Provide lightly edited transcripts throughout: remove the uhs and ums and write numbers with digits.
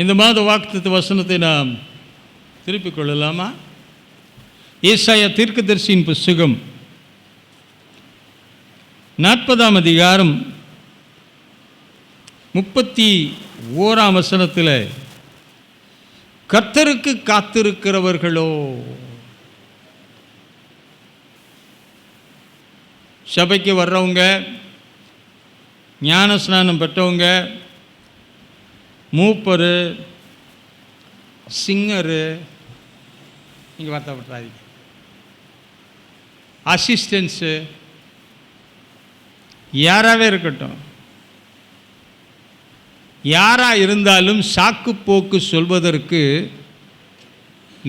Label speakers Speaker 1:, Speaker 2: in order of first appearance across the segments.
Speaker 1: இந்த மாத வாக்குத்தத்த வசனத்தை நாம் திருப்பிக் கொள்ளலாமா? ஏசாயா தீர்க்கதரிசியின் புஸ்தகம் 40ஆம் அதிகாரம் 31ஆம் வசனத்தில், கர்த்தருக்கு காத்திருக்கிறவர்களோ, சபைக்கு வர்றவங்க, ஞான ஸ்நானம் பெற்றவங்க, மூப்பரு, சிங்கரு, நீங்கள் வருத்தப்படாதீங்க, அசிஸ்டன்ஸு, யாராகவே இருக்கட்டும், யாராக இருந்தாலும் சாக்கு போக்கு சொல்வதற்கு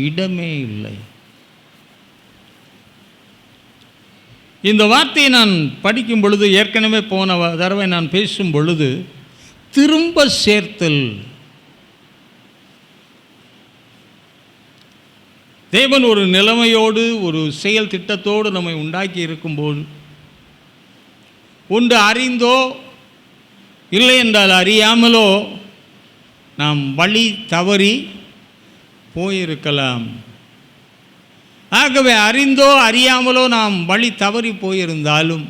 Speaker 1: இடமே இல்லை. இந்த வார்த்தையை நான் படிக்கும் பொழுது, ஏற்கனவே போன தடவை நான் பேசும் பொழுது, திரும்ப சேர்த்தல். தேவன் ஒரு நிலைமையோடு, ஒரு செயல் திட்டத்தோடு நம்மை உண்டாக்கி இருக்கும்போது, ஒன்று அறிந்தோ இல்லை என்றால் அறியாமலோ நாம் வழி தவறி போயிருக்கலாம். ஆகவே அறிந்தோ அறியாமலோ நாம் வழி தவறி போயிருந்தாலும்,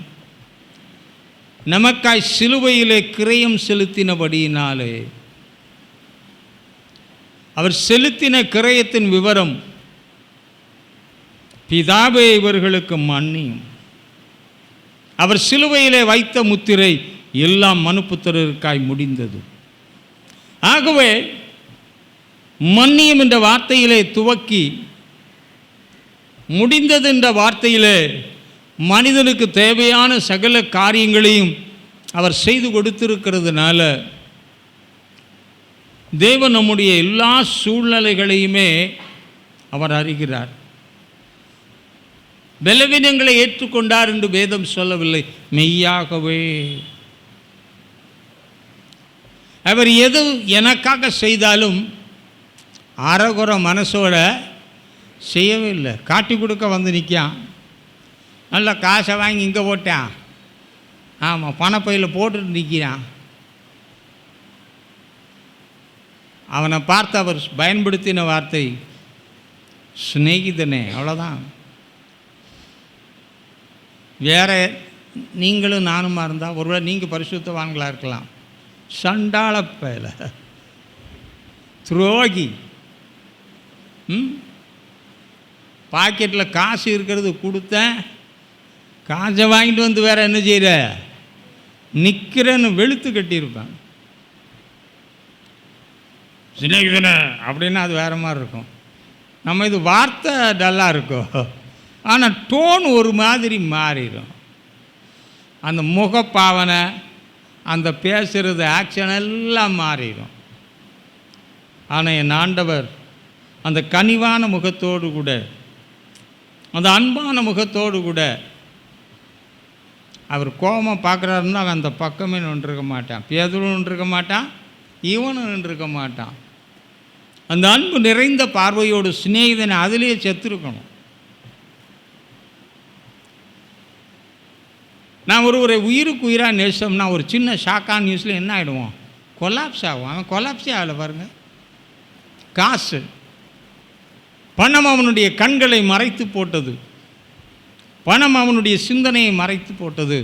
Speaker 1: நமக்காய் சிலுவையிலே கிரயம் செலுத்தினபடியினாலே, அவர் செலுத்தின கிரயத்தின் விவரம், பிதாவே இவர்களுக்கு மன்னியும், அவர் சிலுவையிலே வைத்த முத்திரை எல்லாம் மனுப்புத்திரருக்காய் முடிந்தது. ஆகவே மன்னியும் என்ற வார்த்தையிலே துவக்கி, முடிந்தது என்ற வார்த்தையிலே மனிதனுக்கு தேவையான சகல காரியங்களையும் அவர் செய்து கொடுத்திருக்கிறதுனால, தேவன் நம்முடைய எல்லா சூழ்நிலைகளையுமே அவர் அறிகிறார். பலவீனங்களை ஏற்றுக்கொண்டார் என்று வேதம் சொல்லவில்லை, மெய்யாகவே அவர் எது எனக்காக செய்தாலும் அறகுற மனசோட செய்யவே இல்லை. காட்டி கொடுக்க வந்து நிற்கான், நல்ல காசை வாங்கி இங்கே போட்டான், ஆமாம் பணப்பையில் போட்டுட்டு நிற்கிறான். அவனை பார்த்து அவர் பயன்படுத்தின வார்த்தை சிநேகிதனே, அவ்வளோதான். வேறு நீங்களும் நானுமா இருந்தால் ஒருவேளை நீங்கள் பரிசுத்தவான்களாக இருக்கலாம். சண்டாள பயல, துரோகி, பாக்கெட்டில் காசு இருக்கிறது கொடுத்தேன், காசை வாங்கிட்டு வந்து வேறு என்ன செய்கிற, நிற்கிறேன்னு வெளுத்து கட்டியிருப்பேன். சிநேகிதனே அப்படின்னா அது வேறு மாதிரி இருக்கும். நம்ம இது வார்த்தை டல்லாக இருக்கும், ஆனால் டோன் ஒரு மாதிரி மாறிடும். அந்த முகப்பாவனை, அந்த பேசுகிறது, ஆக்ஷன் எல்லாம் மாறிடும். ஆனால் என் ஆண்டவர் அந்த கனிவான முகத்தோடு கூட, அந்த அன்பான முகத்தோடு கூட, அவர் கோபமாக பார்க்குறாருன்னா அவன் அந்த பக்கமே நின்றுருக்க மாட்டான், பேதுரும் நின்றுருக்க மாட்டான், இவனும் நின்றுருக்க மாட்டான். அந்த அன்பு நிறைந்த பார்வையோடு சிநேகிதனை அதிலேயே செத்துருக்கணும். நான் ஒருவரை உயிருக்கு உயிராக நேசம்னா ஒரு சின்ன ஷாக்கான நியூஸில் என்ன ஆகிடுவோம், கொலாப்ஸ் ஆகும். அவன் கொலாப்ஸே ஆகலை பாருங்கள். காசு, பணம் அவனுடைய கண்களை மறைத்து போட்டது, பணம் அவனுடைய சிந்தனையை மறைத்து போட்டது.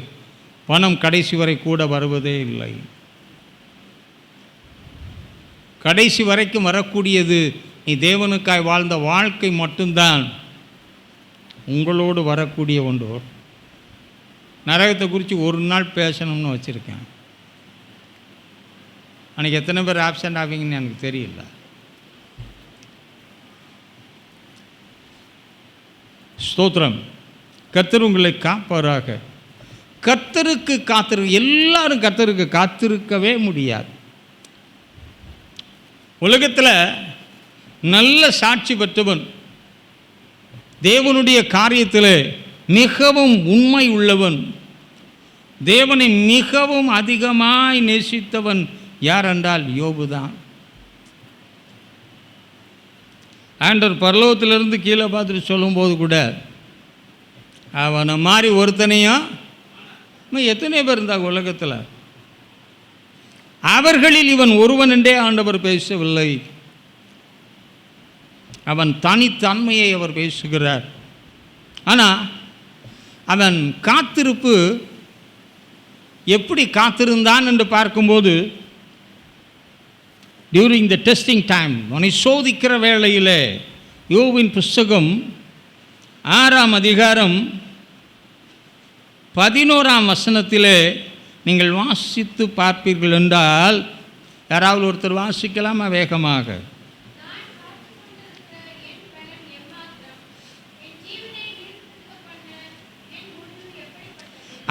Speaker 1: பணம் கடைசி வரை கூட வருவதே இல்லை. கடைசி வரைக்கும் வரக்கூடியது நீ தேவனுக்காய் வாழ்ந்த வாழ்க்கை மட்டும்தான் உங்களோடு வரக்கூடிய ஒன்று. நரகத்தை குறித்து ஒரு நாள் பேசணும்னு வச்சுருக்கேன். அன்றைக்கி எத்தனை பேர் ஆப்சண்ட் ஆவீங்கன்னு எனக்கு தெரியல. ஸ்தோத்திரம். கர்த்தர் உங்களை காப்பாராக. கர்த்தருக்கு எல்லாரும் கர்த்தருக்கு காத்திருக்கவே முடியாது. உலகத்தில் நல்ல சாட்சி பெற்றவன், தேவனுடைய காரியத்தில் மிகவும் உண்மை உள்ளவன், தேவனை மிகவும் அதிகமாய் நேசித்தவன் யார் என்றால் யோபு தான். ஆண்டவர் பரலோகத்திலிருந்து கீழே பார்த்துட்டு சொல்லும்போது கூட, அவனை மாதிரி ஒருத்தனையும் எத்தனை பேர் இருந்தாங்க உலகத்தில், அவர்களில் இவன் ஒருவன் என்றே ஆண்டவர் பேசவில்லை. அவன் தனித்தன்மையை அவர் பேசுகிறார். ஆனால் அவன் காத்திருப்பு எப்படி காத்திருந்தான் என்று பார்க்கும்போது, டியூரிங் த டெஸ்டிங் டைம், அவனை சோதிக்கிற வேளையில், யோபின் புஸ்தகம் 6ஆம் அதிகாரம் 11ஆம் வசனத்திலே நீங்கள் வாசித்து பார்ப்பீர்கள் என்றால், யாராவது ஒருத்தர் வாசிக்கலாமா வேகமாக?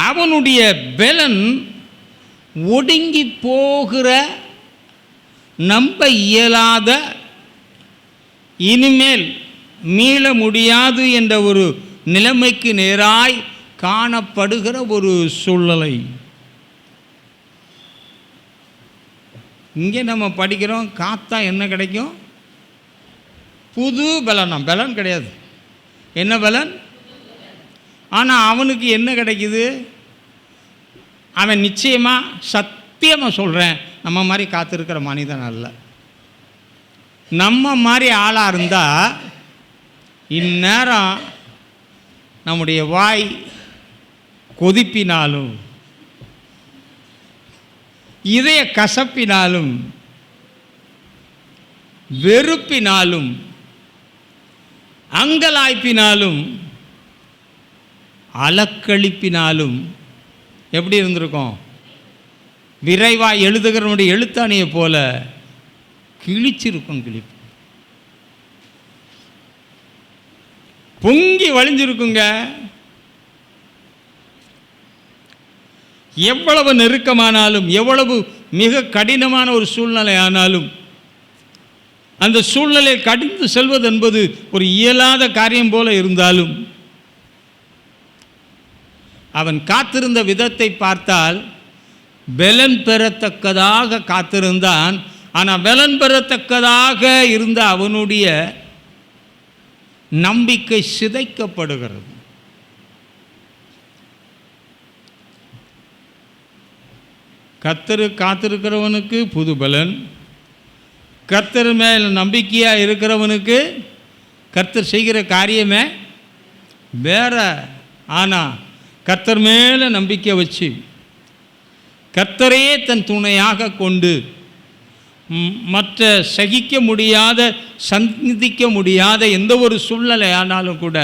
Speaker 1: அவனுடைய பெலன் ஒடுங்கி போகிற, நம்ப இயலாத, இனிமேல் மீள முடியாது என்ற ஒரு நிலைமைக்கு நேராய் காணப்படுகிற ஒரு சூழ்நிலை. இங்கே நம்ம படிக்கிறோம், காத்தா என்ன கிடைக்கும்? புது பலனா? பலன் கிடையாது. என்ன பலன்? ஆனால் அவனுக்கு என்ன கிடைக்குது? அவன் நிச்சயமாக, சத்தியமாக சொல்கிறேன், நம்ம மாதிரி காத்திருக்கிற மனிதன் அல்ல. நம்ம மாதிரி ஆளாக இருந்தால் இந்நேரம் நம்முடைய வாய் கொதிப்பினாலும், இதய கசப்பினாலும், வெறுப்பினாலும், அங்கலாய்ப்பினாலும், அலக்களிப்பினாலும் எப்படி இருந்திருக்கும்? விரைவாக எழுதுகிறவனுடைய எழுத்தாணியை போல கிழிச்சிருக்கும். கிழிப்பு பொங்கி வழிஞ்சிருக்குங்க. எவ்வளவு நெருக்கமானாலும், எவ்வளவு மிக கடினமான ஒரு சூழ்நிலை ஆனாலும், அந்த சூழ்நிலையை கடந்து செல்வது என்பது ஒரு இயலாத காரியம் போல இருந்தாலும், அவன் காத்திருந்த விதத்தை பார்த்தால் பலன் பெறத்தக்கதாக காத்திருந்தான். ஆனால் பலன் பெறத்தக்கதாக இருந்த அவனுடைய நம்பிக்கை சிதைக்கப்படுகிறது. கர்த்தர் காத்திருக்கிறவனுக்கு புது பலன், கர்த்தர் மேல் நம்பிக்கையாக இருக்கிறவனுக்கு கர்த்தர் செய்கிற காரியமே வேற. ஆனால் கர்த்தர் மேலே நம்பிக்கை வச்சு, கர்த்தரையே தன் துணையாக கொண்டு, மற்ற சகிக்க முடியாத, சந்திக்க முடியாத எந்த ஒரு சூழ்நிலை ஆனாலும் கூட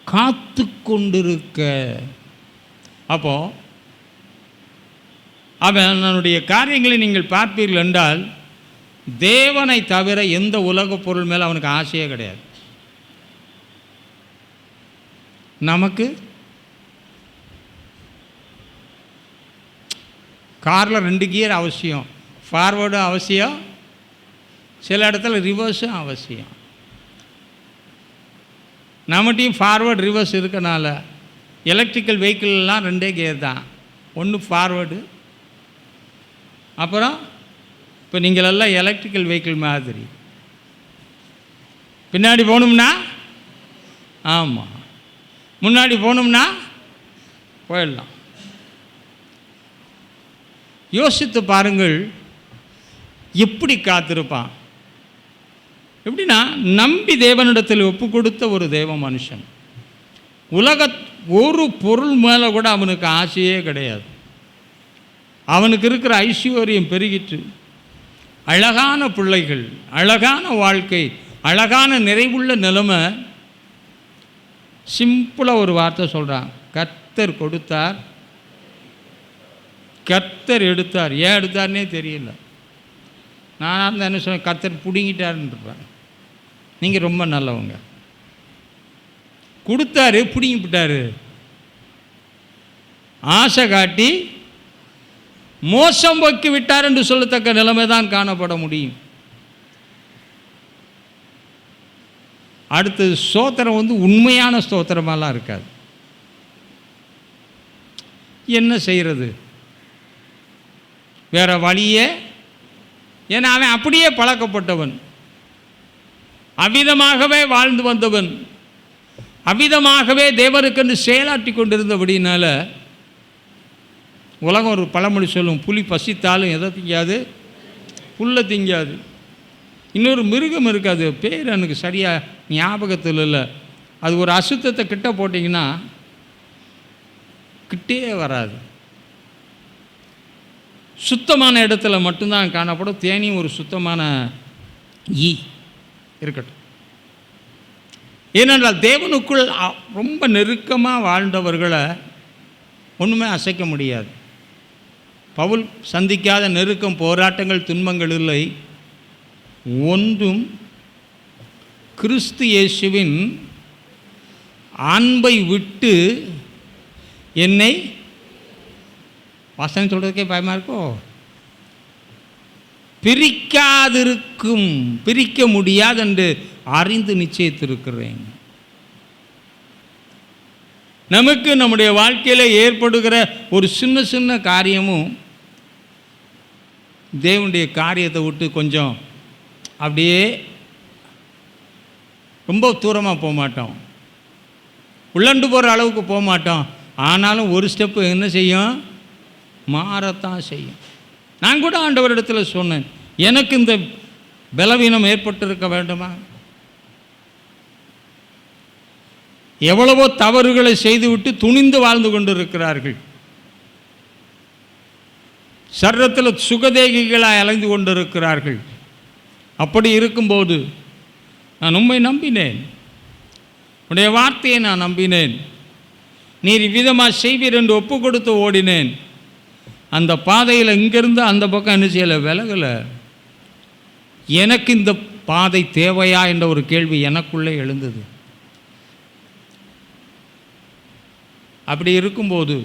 Speaker 1: காத்து கொண்டிருக்க, அப்போ அவனுடைய காரியங்களை நீங்கள் பார்ப்பீர்கள் என்றால், தேவனை தவிர எந்த உலக பொருள் மேலே அவனுக்கு ஆசையே கிடையாது. நமக்கு காரில் 2 கியர் அவசியம், ஃபார்வேர்டும் அவசியம், சில இடத்துல ரிவர்ஸும் அவசியம். நம்மகிட்டையும் ஃபார்வேர்டு ரிவர்ஸ் இருக்கனால எலக்ட்ரிக்கல் வெஹிக்கிள்லாம் 2 கியர் தான். ஒன்று ஃபார்வேர்டு, அப்புறம் இப்போ நீங்கள் எல்லாம் எலக்ட்ரிக்கல் வெஹிக்கிள் மாதிரி பின்னாடி போகணும்னா, ஆமாம், முன்னாடி போகணும்னா போயிடலாம். யோசித்து பாருங்கள், எப்படி காத்திருப்பான்? எப்படின்னா, நம்பி தேவனிடத்தில் ஒப்பு கொடுத்த ஒரு தேவ மனுஷன். உலக ஒரு பொருள் மேலே கூட அவனுக்கு ஆசையே கிடையாது. அவனுக்கு இருக்கிற ஐஸ்வர்யம் பெருகிட்டு, அழகான பிள்ளைகள், அழகான வாழ்க்கை, அழகான நிறைவுள்ள நிலைமை. சிம்பிளாக ஒரு வார்த்தை சொல்கிறான், கர்த்தர் கொடுத்தார், கர்த்தர் எடுத்தார். ஏன் எடுத்தார்னே தெரியல. நான் என்ன சொன்னேன், கர்த்தர் பிடுங்கிட்டாருன்றேன். நீங்கள் ரொம்ப நல்லவங்க. கொடுத்தாரு, பிடுங்கிவிட்டாரு. ஆசை காட்டி மோசம் போக்கி விட்டார் என்று சொல்லத்தக்க நிலைமை தான் காணப்பட முடியும். அடுத்தது ஸ்தோத்திரம் உண்மையான ஸ்தோத்திரமெல்லாம் இருக்காது. என்ன செய்கிறது? வேற வழியே. ஏன்னா அவன் அப்படியே பழக்கப்பட்டவன், அவ்விதமாகவே வாழ்ந்து வந்தவன், அவ்விதமாகவே தேவனுக்கென்று செயலாற்றி கொண்டிருந்தபடினால உலகம் ஒரு பழமொழி சொல்லும், புலி பசித்தாலும் எதை திங்காது? புல்லை திங்காது. இன்னொரு மிருகம் இருக்காது, பேர் எனக்கு சரியாக ஞாபகத்தில் இல்லை. அது ஒரு அசுத்தத்தை கிட்ட போட்டிங்கன்னா கிட்டே வராது. சுத்தமான இடத்துல மட்டும்தான் காணப்படும். தேனியும் ஒரு சுத்தமான ஈ இருக்கட்டும். ஏனென்றால் தேவனுக்குள் ரொம்ப நெருக்கமாக வாழ்ந்தவர்களை ஒன்றுமே அசைக்க முடியாது. பவுல் சந்திக்காத நெருக்கம், போராட்டங்கள், துன்பங்கள் இல்லை. ஒன்றும் கிறிஸ்து இயேசுவின் அன்பை விட்டு என்னை, வசனம் சொல்கிறதுக்கே பயமாக இருக்கோ, பிரிக்க முடியாது என்று அறிந்து நிச்சயித்திருக்கிறேன். நமக்கு நம்முடைய வாழ்க்கையில் ஏற்படுகிற ஒரு சின்ன சின்ன காரியமும் தேவனுடைய காரியத்தை விட்டு கொஞ்சம் அப்படியே ரொம்ப தூரமாக போக மாட்டோம், உள்ளண்டு போகிற அளவுக்கு போக மாட்டோம். ஆனாலும் ஒரு ஸ்டெப்பு என்ன செய்யும்? மாறத்தான் செய்யும். நான் கூட ஆண்டவரிடத்தில் சொன்னேன், எனக்கு இந்த பலவீனம் ஏற்பட்டிருக்க வேண்டுமா? எவ்வளவோ தவறுகளை செய்துவிட்டு துணிந்து வாழ்ந்து கொண்டிருக்கிறார்கள். சரீரத்தில் சுகதேகிகளாய் அலைந்து கொண்டிருக்கிறார்கள். அப்படி இருக்கும்போது நான் உம்மை நம்பினேன், உடைய வார்த்தையை நான் நம்பினேன். நீர் இவ்விதமாக செய்வீர் என்று ஒப்பு கொடுத்து ஓடினேன். அந்த பாதையில் இங்கிருந்து அந்த பக்கம் என்ன செய்யலை, விலகலை. எனக்கு இந்த பாதை தேவையா என்ற ஒரு கேள்வி எனக்குள்ளே எழுந்தது. அப்படி இருக்கும்போது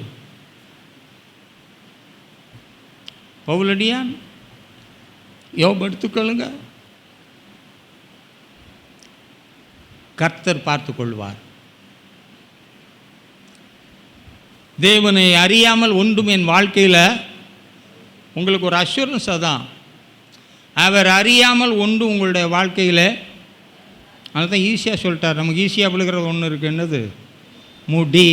Speaker 1: பவுலடியான், யோபு எடுத்துக்கொள்ளுங்க, கர்த்தர் பார்த்து கொள்வார். தேவனை அறியாமல் ஒன்றும் என் வாழ்க்கையில், உங்களுக்கு ஒரு அஷூரன்ஸாக தான், அவர் அறியாமல் ஒன்று உங்களுடைய வாழ்க்கையில், அதுதான் ஈஸியாக சொல்லிட்டார். நமக்கு ஈஸியாக விழுகிறது ஒன்று இருக்குது, என்னது? முடி.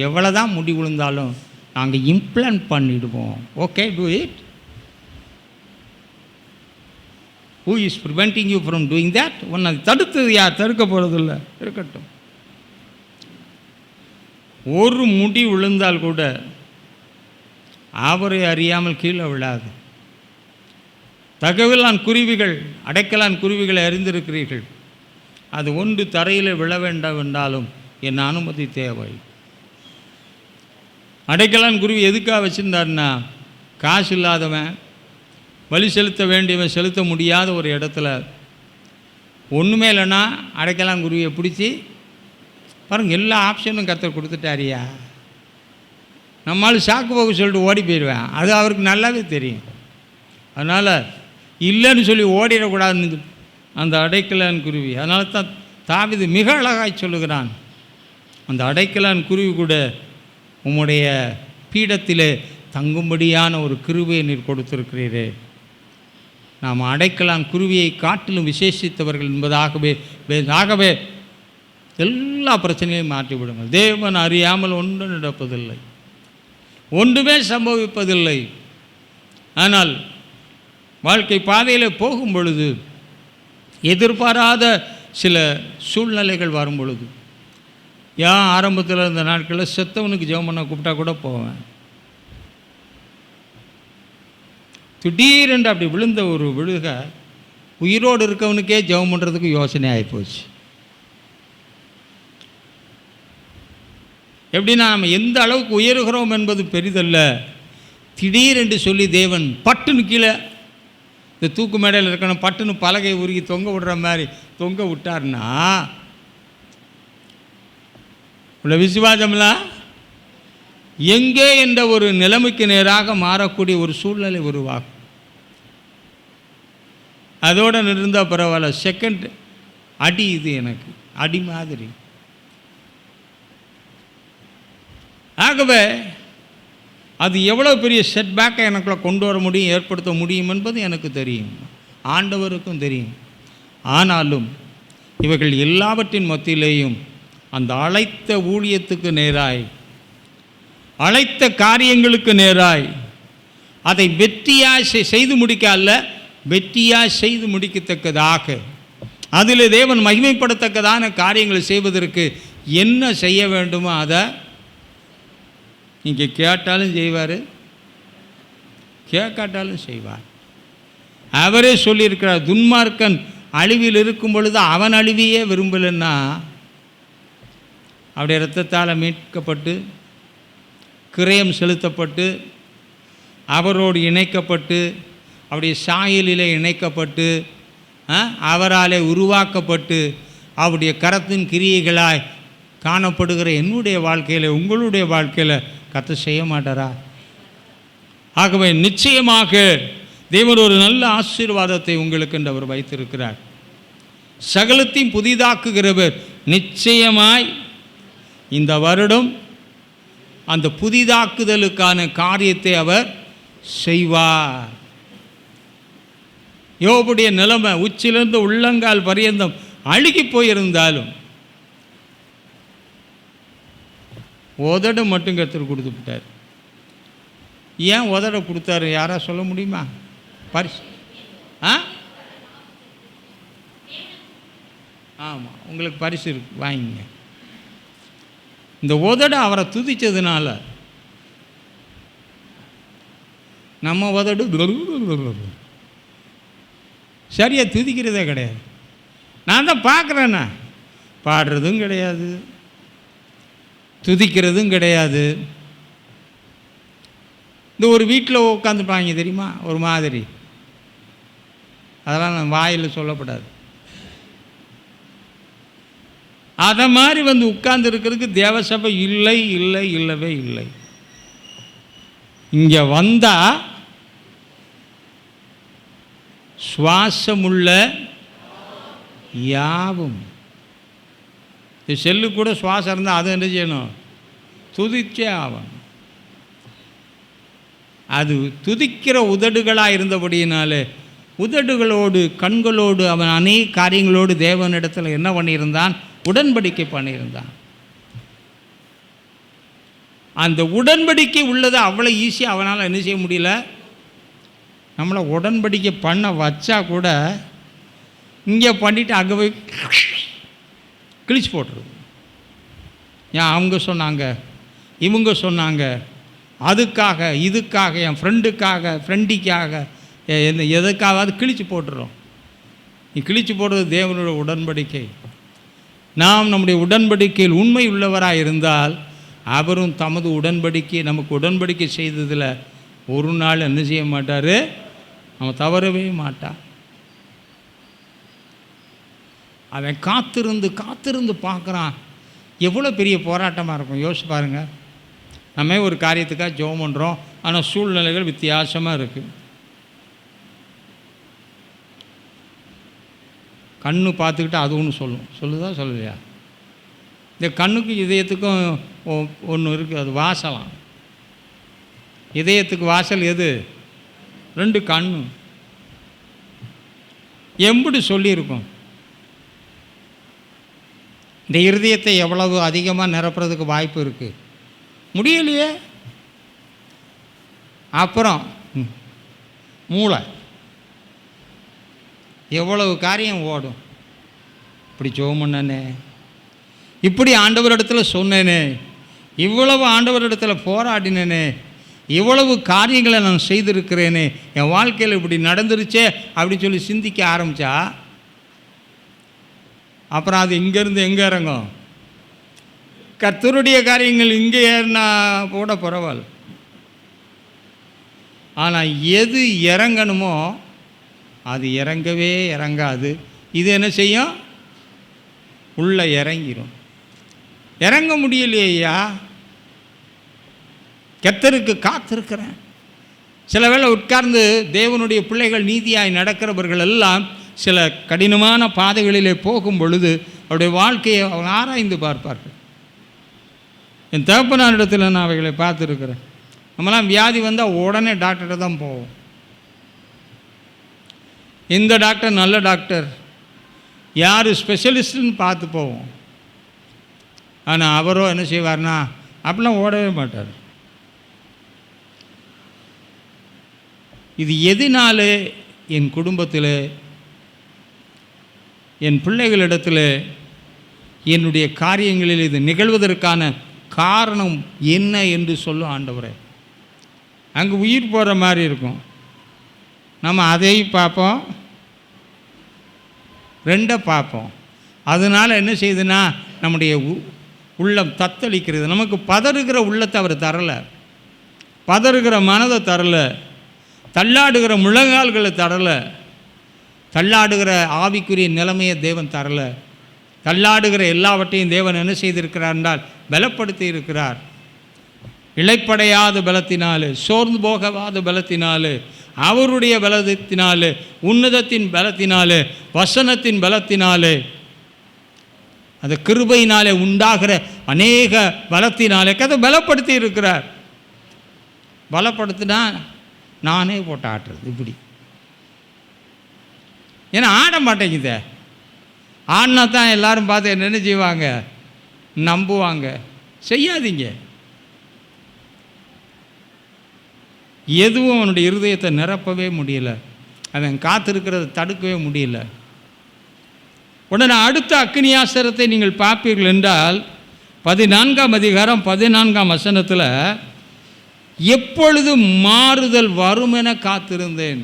Speaker 1: எவ்வளோ தான் முடி விழுந்தாலும் நாங்கள் இம்ப்ளான்ட் பண்ணிடுவோம். Okay, do it. Who is preventing you from doing that? ஒன்று அது தடுத்தது யார்? தடுக்க போகிறதில்ல, இருக்கட்டும். ஒரு முடி விழுந்தால் கூட அவரை அறியாமல் கீழே விழாது. தகவலான் குருவிகள், அடைக்கலான் குருவிகளை அறிந்திருக்கிறீர்கள். அது ஒன்று தரையில் விழ வேண்டாம் என்றாலும் என் அனுமதி தேவை. அடைக்கலான் குருவி எதுக்காக வச்சுருந்தாருன்னா, காசு இல்லாதவன், வழி செலுத்த வேண்டியவன் செலுத்த முடியாத ஒரு இடத்துல ஒன்றுமே இல்லைன்னா அடைக்கலான் குருவியை பிடிச்சி பாருங்க, எல்லா ஆப்ஷனும் கர்த்தர் கொடுத்துட்டாரியா. நம்மளால் சாக்கு போக்கு சொல்லிட்டு ஓடி போயிடுவேன், அது அவருக்கு நல்லாவே தெரியும். அதனால் இல்லைன்னு சொல்லி ஓடிடக்கூடாதுன்னு அந்த அடைக்கலான் குருவி. அதனால தான் தாவீது மிக அழகாய் சொல்லுகிறான், அந்த அடைக்கலான் குருவி கூட உம்முடைய பீடத்திலே தங்கும்படியான ஒரு கிருபையை நீர் கொடுத்திருக்கிறீரே. நாம் அடைக்கலான் குருவியை காட்டிலும் விசேஷித்தவர்கள் என்பதாகவே எல்லா பிரச்சனையும் மாற்றிவிடுங்கள். தேவன் அறியாமல் ஒன்றும் நடப்பதில்லை, ஒன்றுமே சம்பவிப்பதில்லை. ஆனால் வாழ்க்கை பாதையில் போகும் பொழுது எதிர்பாராத சில சூழ்நிலைகள் வரும் பொழுது, ஆரம்பத்தில் இருந்த நாட்களில் செத்தவனுக்கு ஜெபம் பண்ண கூப்பிட்டா கூட போவேன். திடீரென்று அப்படி விழுந்த ஒரு விழுக உயிரோடு இருக்கவனுக்கே ஜெபம் பண்ணுறதுக்கு யோசனை ஆகிப்போச்சு. எப்படின்னா, நம்ம எந்த அளவுக்கு உயர்கிறோம் என்பது பெரிதல்ல, திடீரென்று சொல்லி தேவன் பட்டுன்னு கீழே இந்த தூக்கு மேடையில் இருக்கணும், பட்டுன்னு பலகை உருகி தொங்க விடுற மாதிரி தொங்க விட்டார்னா உள்ள விசுவாசம்லாம் எங்கே என்ற ஒரு நிலைமைக்கு நேராக மாறக்கூடிய ஒரு சூழ்நிலை உருவாகும். அதோடு இருந்தால் பரவாயில்ல, செகண்ட் அடி இது எனக்கு அடி மாதிரி. ஆகவே அது எவ்வளோ பெரிய செட்பேக்கை எனக்குள்ள கொண்டு வர முடியும், ஏற்படுத்த முடியும் என்பது எனக்கு தெரியும், ஆண்டவருக்கும் தெரியும். ஆனாலும் இவைகள் எல்லாவற்றின் மத்தியிலேயும் அந்த அழைத்த ஊழியத்துக்கு நேராய் அழைத்த காரியங்களுக்கு நேராய் அதை வெற்றியாக செய்து முடிக்க அல்ல, வெற்றியாக செய்து முடிக்கத்தக்கதாக, அதில் தேவன் மகிமைப்படத்தக்கதான காரியங்களை செய்வதற்கு என்ன செய்ய வேண்டுமோ அதை நீங்கள் கேட்டாலும் செய்வார், கேட்காட்டாலும் செய்வார். அவரே சொல்லியிருக்கிறார், துன்மார்க்கன் அழிவில் இருக்கும் பொழுது அவன் அழிவையே விரும்பலைன்னா அவருடைய இரத்தத்தால் மீட்கப்பட்டு கிரயம் செலுத்தப்பட்டு அவரோடு இணைக்கப்பட்டு அவருடைய சாயலிலே இணைக்கப்பட்டு அவராலே உருவாக்கப்பட்டு அவருடைய கரத்தின் கிரியைகளாய் காணப்படுகிற என்னுடைய வாழ்க்கையில், உங்களுடைய வாழ்க்கையில் கர்த்தர் செய்ய மாட்டாரா? ஆகவே நிச்சயமாக தேவன் ஒரு நல்ல ஆசீர்வாதத்தை உங்களுக்கு என்று அவர் வைத்திருக்கிறார். சகலத்தையும் புதிதாக்குகிறவர் நிச்சயமாய் இந்த வருடம் அந்த புதிதாக்குதலுக்கான காரியத்தை அவர் செய்வார். யோபுடைய நிலைமை உச்சிலிருந்து உள்ளங்கால் பரியந்தம் அழுகி போயிருந்தாலும் உதடு மட்டும் கர்த்தர் கொடுத்து விட்டார். ஏன் உதட கொடுத்தாரு? யாரா சொல்ல முடியுமா? பரிசு ஆமாம், உங்களுக்கு பரிசு இருக்கு, வாங்கிங்க. இந்த உதட அவரை துதிச்சதுனால நம்ம உதடு சரியாக துதிக்கிறதே கிடையாது. நான் தான் பார்க்குறேண்ணா, பாடுறதும் கிடையாது, துதிக்கிறதும் கிடையாது. இந்த ஒரு வீட்டில் உட்காந்துப்பாங்க தெரியுமா, ஒரு மாதிரி, அதெல்லாம் நான் வாயில் சொல்லப்படாது. அதை மாதிரி வந்து உட்கார்ந்து இருக்கிறதுக்கு தேவசபை இல்லை, இல்லை, இல்லவே இல்லை. இங்கே வந்தால் சுவாசமுள்ள யாவும், செல்லு கூட சுவாசம் இருந்தால் அதை என்ன செய்யணும்? துதிச்சே ஆகணும். அது துதிக்கிற உதடுகளாக இருந்தபடியினாலே உதடுகளோடு கண்களோடு அவன் அநேக காரியங்களோடு தேவனிடத்தில் என்ன பண்ணியிருந்தான்? உடன்படிக்கை பண்ணியிருந்தான். அந்த உடன்படிக்கை உள்ளதை அவ்வளோ ஈஸியாக அவனால் என்ன செய்ய முடியல. நம்மளை உடன்படிக்கை பண்ண வச்சா கூட இங்கே பண்ணிவிட்டு அங்கே போய் கிழிச்சு போட்டுருது. ஏன் அவங்க சொன்னாங்க, இவங்க சொன்னாங்க, அதுக்காக இதுக்காக, என் ஃப்ரெண்டிக்காக எதுக்காவது கிழிச்சு போட்டுறோம். நீ கிழிச்சு போடுறது தேவனோட உடன்படிக்கை. நாம் நம்முடைய உடன்படிக்கையில் உண்மை உள்ளவராக இருந்தால் அவரும் தமது உடன்படிக்கை நமக்கு உடன்படிக்கை செய்ததில் ஒரு நாள் என்ன செய்ய மாட்டார், அவன் தவறவே மாட்டான். அவன் காத்திருந்து பார்க்குறான். எவ்வளோ பெரிய போராட்டமாக இருக்கும் யோசிச்சு பாருங்கள். நம்ம ஒரு காரியத்துக்காக ஜெபம் பண்ணுறோம், ஆனால் சூழ்நிலைகள் வித்தியாசமாக இருக்குது. கண்ணு பார்த்துக்கிட்டு அது ஒன்று சொல்லுதா சொல்லலையா? இந்த கண்ணுக்கும் இதயத்துக்கும் ஒன்று இருக்குது, அது வாசலாம். இதயத்துக்கு வாசல் எது? 2 கண்ணு. எப்படி சொல்லியிருக்கும்? இந்த இருதயத்தை எவ்வளவு அதிகமாக நிரப்புறதுக்கு வாய்ப்பு இருக்குது? முடியலையே. அப்புறம் மூளை எவ்வளவு காரியம் ஓடும். இப்படி ஜெபம் பண்ணனே, இப்படி ஆண்டவரிடத்தில் சொன்னேனே, இவ்வளவு ஆண்டவரிடத்தில் போராடினேனே, இவ்வளவு காரியங்களை நான் செய்திருக்கிறேனே, என் வாழ்க்கையில் இப்படி நடந்துருச்சே அப்படின்னு சொல்லி சிந்திக்க ஆரம்பித்தா அப்புறம் அது இங்கேருந்து எங்கே இறங்கும்? கர்த்தருடைய காரியங்கள் இங்கே ஏறினா கூட பரவாயில்ல. ஆனால் எது இறங்கணுமோ அது இறங்கவே இறங்காது. இது என்ன செய்யும்? உள்ளே இறங்கிடும். இறங்க முடியலையா? கர்த்தருக்கு காத்திருக்கிறேன். சில வேளை உட்கார்ந்து தேவனுடைய பிள்ளைகள் நீதியாய் நடக்கிறவர்கள் எல்லாம் சில கடினமான பாதைகளிலே போகும் பொழுது அவருடைய வாழ்க்கையை அவங்க ஆராய்ந்து பார்ப்பார்கள். என் தகப்பனாரிடத்தில் நான் அவைகளை பார்த்துருக்கிறேன். நம்மலாம் வியாதி வந்தால் உடனே டாக்டர்கிட்ட தான் போவோம். இந்த டாக்டர் நல்ல டாக்டர், யார் ஸ்பெஷலிஸ்ட்டுன்னு பார்த்து போவோம். ஆனால் அவரோ என்ன செய்வார்னா அப்படிலாம் ஓடவே மாட்டார். இது எதனால என் குடும்பத்தில், என் பிள்ளைகளிடத்தில், என்னுடைய காரியங்களில் இது நிகழ்வதற்கான காரணம் என்ன என்று சொல்லும் ஆண்டவரே. அங்கே உயிர் போகிற மாதிரி இருக்கும். நம்ம அதையும் பார்ப்போம், ரெண்டை பார்ப்போம். அதனால் என்ன செய்யுதுன்னா நம்முடைய உள்ளம் தத்தளிக்கிறது. நமக்கு பதறுகிற உள்ளத்தை அவர் தரலை, பதறுகிற மனதை தரலை, தள்ளாடுகிற முழங்கால்களை தரலை, தள்ளாடுகிற ஆவிக்குரிய நிலைமையை தேவன் தரலை. தள்ளாடுகிற எல்லாவற்றையும் தேவன் என்ன செய்திருக்கிறார் என்றால் பலப்படுத்தி இருக்கிறார். இளைப்படையாத பலத்தினாலே, சோர்ந்து போகாத பலத்தினாலே, அவருடைய பலத்தினாலே, உன்னதத்தின் பலத்தினாலே, வசனத்தின் பலத்தினாலே, அந்த கிருபையினாலே உண்டாகிற அநேக பலத்தினாலே கதை பலப்படுத்தி இருக்கிறார். பலப்படுத்தினா நானே போட்டு ஆட்டுறது இப்படி. ஏன்னா ஆட மாட்டேங்குதே. ஆடினா தான் எல்லாரும் பார்த்து என்ன செய்வாங்க, நம்புவாங்க. செய்யாதீங்க. எதுவும் அவனுடைய இருதயத்தை நிரப்பவே முடியல, அவன் காத்திருக்கிறத தடுக்கவே முடியல. உடனே அடுத்த அக்கினியாசரத்தை நீங்கள் பார்ப்பீர்கள் என்றால் 14ஆம் அதிகாரம் 14ஆம் வசனத்தில், எப்பொழுது மாறுதல் வரும் என காத்திருந்தேன்.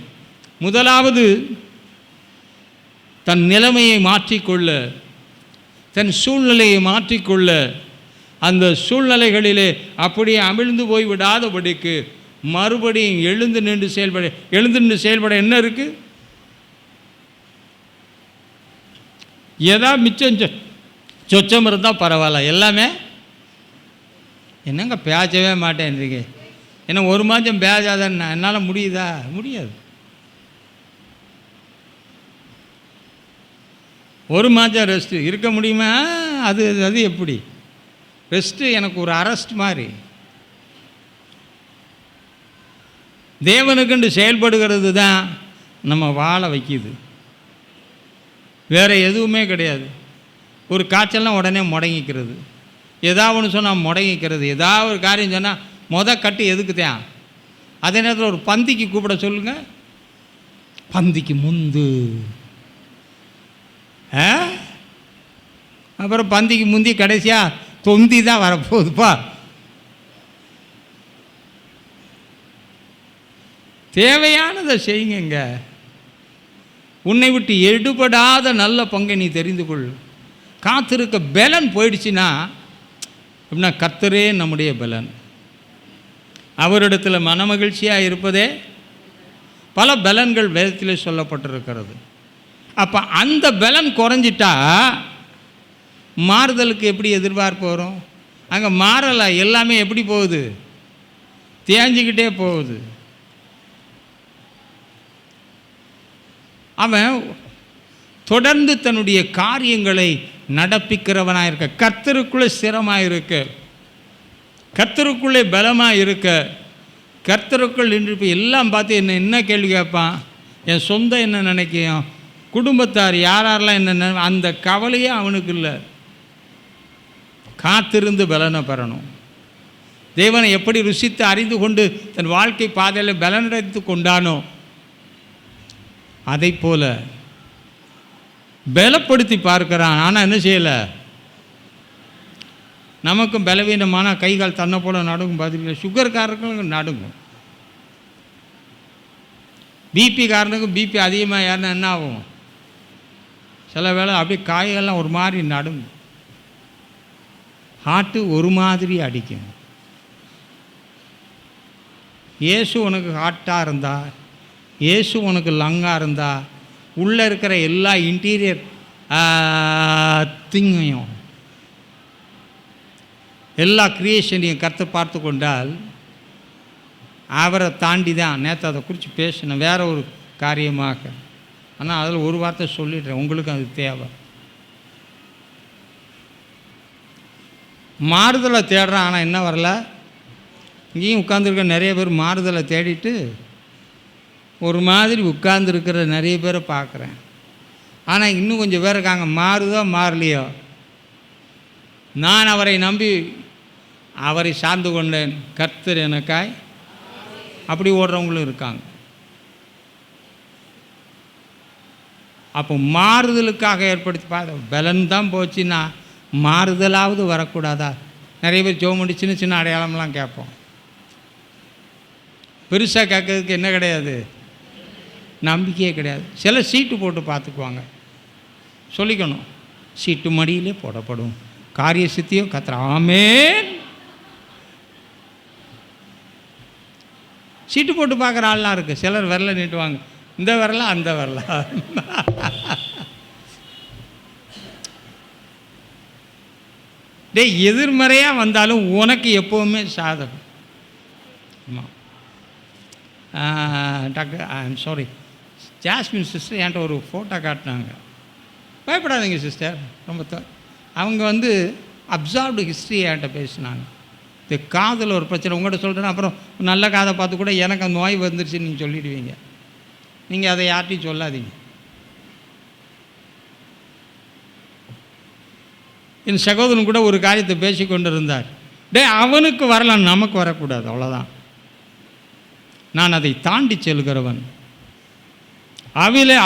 Speaker 1: முதலாவது தன் நிலைமையை மாற்றிக்கொள்ள, தன் சூழ்நிலையை மாற்றிக்கொள்ள, அந்த சூழ்நிலைகளிலே அப்படியே அமிழ்ந்து போய் விடாதபடிக்கு மறுபடியும் எழுந்து நின்று செயல்பட என்ன இருக்குது? ஏதாவது மிச்சம் சொச்சம் இருந்தால் பரவாயில்ல. எல்லாமே என்னங்க பேசவே மாட்டேன்றீங்க, என்ன ஒரு மாதம் பேசாதன்னு என்னால் முடியுதா? முடியாது. ஒரு மாதம் ரெஸ்ட்டு இருக்க முடியுமா? அது அது எப்படி ரெஸ்ட்டு? எனக்கு ஒரு அரெஸ்ட் மாதிரி. தேவனுக்குண்டு செயல்படுகிறது தான் நம்ம வாழ வைக்கிது, வேறு எதுவுமே கிடையாது. ஒரு காய்ச்சல்னால் உடனே முடங்கிக்கிறது, ஏதாவது ஒன்று சொன்னால் முடங்கிக்கிறது, ஏதாவது ஒரு காரியம் சொன்னால் கட்டு எதுக்கு தான். அதே நேரத்தில் ஒரு பந்திக்கு கூப்பிட சொல்லுங்கள், பந்திக்கு முந்து, அப்புறம் பந்திக்கு முந்தி கடைசியாக தொந்தி தான் வரப்போகுதுப்பா. தேவையானதை செய்யுங்க. உன்னை விட்டு எடுபடாத நல்ல பங்கை நீ தெரிந்து கொள். காத்திருக்க பலன் போயிடுச்சுன்னா அப்படின்னா கர்த்தரே நம்முடைய பலன். அவரிடத்தில் மனமகிழ்ச்சியாக இருப்பதே பல பலன்கள் வேதத்திலே சொல்லப்பட்டிருக்கிறது. அப்போ அந்த பலன் குறைஞ்சிட்டா மாறுதலுக்கு எப்படி எதிர்பார்ப்பு வரும்? அங்கே மாறலை, எல்லாமே எப்படி போகுது? தேஞ்சிக்கிட்டே போகுது. அவன் தொடர்ந்து தன்னுடைய காரியங்களை நடப்பிக்கிறவனாக இருக்க, கர்த்தருக்குள்ளே ஸ்திரமாக இருக்க, கர்த்தருக்குள்ளே பலமாக இருக்க, கர்த்தருக்குள் நின்று போய் எல்லாம் பார்த்து என்ன கேள்வி கேட்பான்? என் சொந்தம் என்ன நினைக்கும், குடும்பத்தார் யாரெல்லாம் என்ன, அந்த கவலையே அவனுக்கு இல்லை. காத்திருந்து பலனை பெறணும். தேவனை எப்படி ருசித்து அறிந்து கொண்டு தன் வாழ்க்கை பாதையில் பலனடைத்து கொண்டானோ அதை போல பலப்படுத்தி பார்க்கிறான். ஆனால் என்ன செய்யலை? நமக்கும் பலவீனமான கைகால் தன்னை போல நடுங்கும். பார்த்துருக்கீங்க, சுகர்காரனுக்கும் நடுங்கும், பிபி காரனுக்கும் பிபி அதிகமாக யாருன்னா என்ன ஆகும்? சில வேளை அப்படியே காய்கள்லாம் ஒரு மாதிரி நடுங்கும், ஹார்ட்டு ஒரு மாதிரி அடிக்கும். இயேசு உனக்கு ஹார்ட்டாக இருந்தா, இயேசு உனக்கு லங்காக இருந்தா, உள்ளே இருக்கிற எல்லா இன்டீரியர் திங்கையும் எல்லா கிரியேஷனையும் கருத்து பார்த்து கொண்டால் அவரை தாண்டி தான். நேற்று அதை குறித்து பேசினேன் வேற ஒரு காரியமாக. ஆனால் அதில் ஒரு வார்த்தை சொல்லிடுறேன், உங்களுக்கு அது தேவை. மாறுதலை தேடுறான், ஆனால் என்ன வரல. இங்கேயும் உட்காந்துருக்க நிறைய பேர் மாறுதலை தேடிட்டு ஒரு மாதிரி உட்கார்ந்துருக்கிற நிறைய பேரை பார்க்குறேன். ஆனால் இன்னும் கொஞ்சம் பேர் இருக்காங்க, மாறுதோ மாறலையோ, நான் அவரை நம்பி அவரை சார்ந்து கொண்டேன், கர்த்தர் எனக்காய், அப்படி ஓடுறவங்களும் இருக்காங்க. அப்போ மாறுதலுக்காக ஏற்படுத்தி பலன் தான் போச்சுன்னா மாறுதலாவது வரக்கூடாதா? நிறைய பேர் ஜெபம் பண்ணி சின்ன சின்ன அடையாளம்லாம் கேட்போம். பெருசாக கேட்கறதுக்கு என்ன கிடையாது, நம்பிக்கையே கிடையாது. சில சீட்டு போட்டு பார்த்துக்குவாங்க. சொல்லிக்கணும், சீட்டு மடியிலே போடப்படும், காரிய சித்தியோ கத்திர ஆமென். சீட்டு போட்டு பார்க்குற ஆள்லாம் இருக்குது. சிலர் விரலை நீட்டுவாங்க, இந்த விரலா அந்த விரலா. எதிர்மறையாக வந்தாலும் உனக்கு எப்போவுமே சாதகம். ஆமாம். Doctor I'm sorry, jasmine sister என்கிட்ட ஒரு ஃபோட்டோ காட்டினாங்க. பயப்படாதீங்க சிஸ்டர், ரொம்ப அவங்க அப்சார்ப்டு ஹிஸ்ட்ரி என்கிட்ட பேசினாங்க. இது காதில் ஒரு பிரச்சனை உங்கள்கிட்ட சொல்கிறேன்னா அப்புறம் நல்ல காதை பார்த்து கூட எனக்கு அந்த நோய் வந்துருச்சுன்னு நீங்கள் சொல்லிடுவீங்க. நீங்கள் அதை யார்ட்டையும் சொல்லாதீங்க. என் சகோதரன் கூட ஒரு காரியத்தை பேசி கொண்டு இருந்தார். அவனுக்கு வரலாம், நமக்கு வரக்கூடாது, அவ்வளோதான். நான் அதை தாண்டி செல்கிறவன்.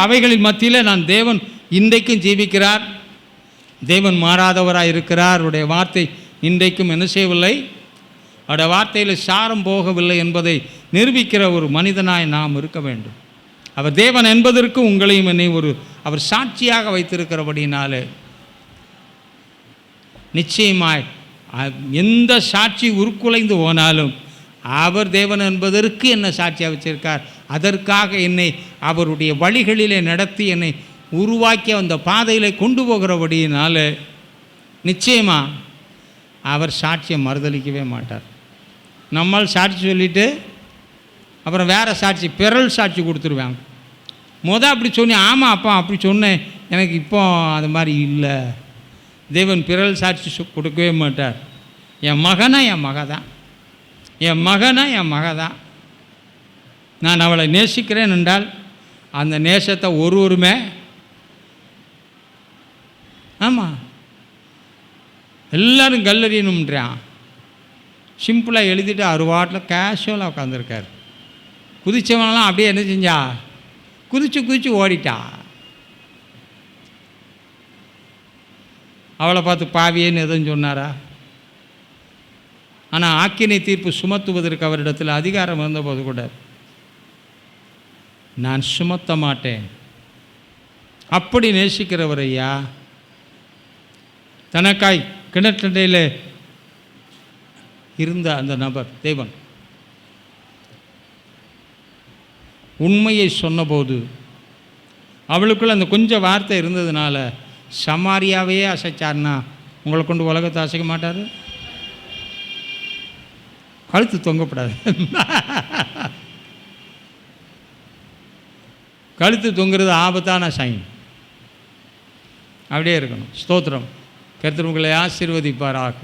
Speaker 1: அவைகளின் மத்தியில் நான் தேவன் இன்றைக்கும் ஜீவிக்கிறார், தேவன் மாறாதவராக இருக்கிறார். அவருடைய வார்த்தை இன்றைக்கும் என்ன செய்யவில்லை, அவருடைய வார்த்தையில் சாரம் போகவில்லை என்பதை நிரூபிக்கிற ஒரு மனிதனாய் நாம் இருக்க வேண்டும். அவர் தேவன் என்பதற்கு உங்களையும் என்னை அவர் சாட்சியாக வைத்திருக்கிறபடினாலே நிச்சயமாய் எந்த சாட்சி உருக்குலைந்து போனாலும் அவர் தேவன் என்பதற்கு என்ன சாட்சியாக வச்சிருக்கார். அதற்காக என்னை அவருடைய வழிகளிலே நடத்தி என்னை உருவாக்கி அந்த பாதையில் கொண்டு போகிறபடியினால நிச்சயமாக அவர் சாட்சியை மறுதளிக்கவே மாட்டார். நம்மால் சாட்சி சொல்லிவிட்டு அப்புறம் வேறு சாட்சி, பிறல் சாட்சி கொடுத்துருவாங்க. அப்படி சொன்னேன், ஆமாம் அப்பா அப்படி சொன்னேன், எனக்கு இப்போ அது மாதிரி இல்லை. தேவன் பிறல் சாட்சி கொடுக்கவே மாட்டார். என் மகனா என் மக தான், என் மகனா என் மக தான். நான் அவளை நேசிக்கிறேன் என்றால் அந்த நேசத்தை ஒருவருமே ஆமாம் எல்லோரும் கல்லறியணுன்றான். சிம்பிளாக எழுதிட்டு அருவாட்டில் கேஷுவலாக உட்காந்துருக்கார். குதித்தவனெல்லாம் அப்படியே என்ன செஞ்சா, குதிச்சு ஓடிட்டா. அவளை பார்த்து பாவியேன்னு எதுவும் சொன்னாரா? ஆனால் ஆக்கினை தீர்ப்பு சுமத்துவதற்கு அவரிடத்தில் அதிகாரம் இருந்தபோது கூட நான் சுமத்த மாட்டேன். அப்படி நேசிக்கிறவர் ஐயா. தனக்காய் கிணற்றண்டையில் இருந்த அந்த நபர் தேவன் உண்மையை சொன்னபோது அவளுக்குள்ள அந்த கொஞ்சம் வார்த்தை இருந்ததுனால சமாரியாவே அசைச்சார்னா உங்களை கொண்டு உலகத்தை அசைக்க மாட்டார். கழுத்து தொங்கப்படாது. கழுத்து தொங்குறது ஆபத்தான சைன். அப்படியே இருக்கணும். ஸ்தோத்திரம். கர்த்தர் உங்களை ஆசீர்வதிப்பாராக.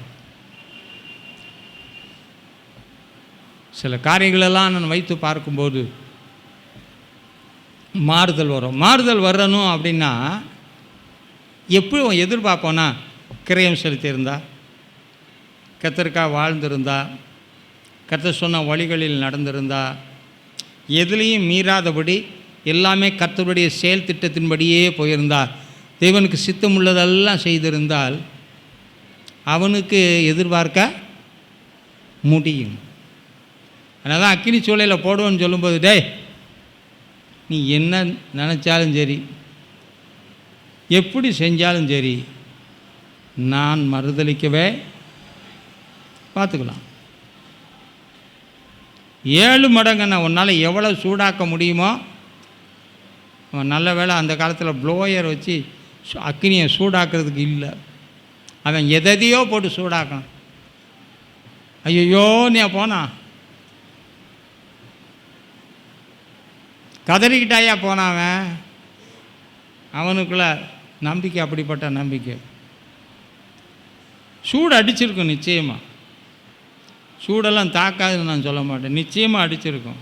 Speaker 1: சில காரியங்களெல்லாம் நான் வைத்து பார்க்கும்போது மாறுதல் வரும். மாறுதல் வரணும் அப்படின்னா எப்படி எதிர்பார்ப்போன்னா, கிரயம் செலுத்தியிருந்தா, கர்த்தருக்காக வாழ்ந்திருந்தா, கர்த்தர் சொன்ன வழிகளில் நடந்திருந்தா, எதுலேயும் மீறாதபடி எல்லாமே கர்த்தருடைய செயல் திட்டத்தின்படியே போயிருந்தால், தேவனுக்கு சித்தம் உள்ளதெல்லாம் செய்திருந்தால் அவனுக்கு எதிர்பார்க்க முடியும். அதனால தான் அக்கினி சூளையில் போடுவோன்னு சொல்லும்போது, டேய் நீ என்ன நினச்சாலும் சரி, எப்படி செஞ்சாலும் சரி, நான் மறுதளிக்கவே பார்த்துக்கலாம். 7 மடங்கு நான் உன்னால் எவ்வளோ சூடாக்க முடியுமோ. நல்ல வேளை அந்த காலத்தில் ப்ளோயர் வச்சு அக்கினியை சூடாக்குறதுக்கு இல்லை. அவன் எதையோ போட்டு சூடாக்கணும். ஐயோ நீ போனான், கதறிக்கிட்டாயா போனான். அவனுக்குள்ள நம்பிக்கை அப்படிப்பட்ட நம்பிக்கை. சூடு அடிச்சிருக்கும் நிச்சயமாக. சூடெல்லாம் தாக்காதுன்னு நான் சொல்ல மாட்டேன், நிச்சயமாக அடிச்சிருக்கும்.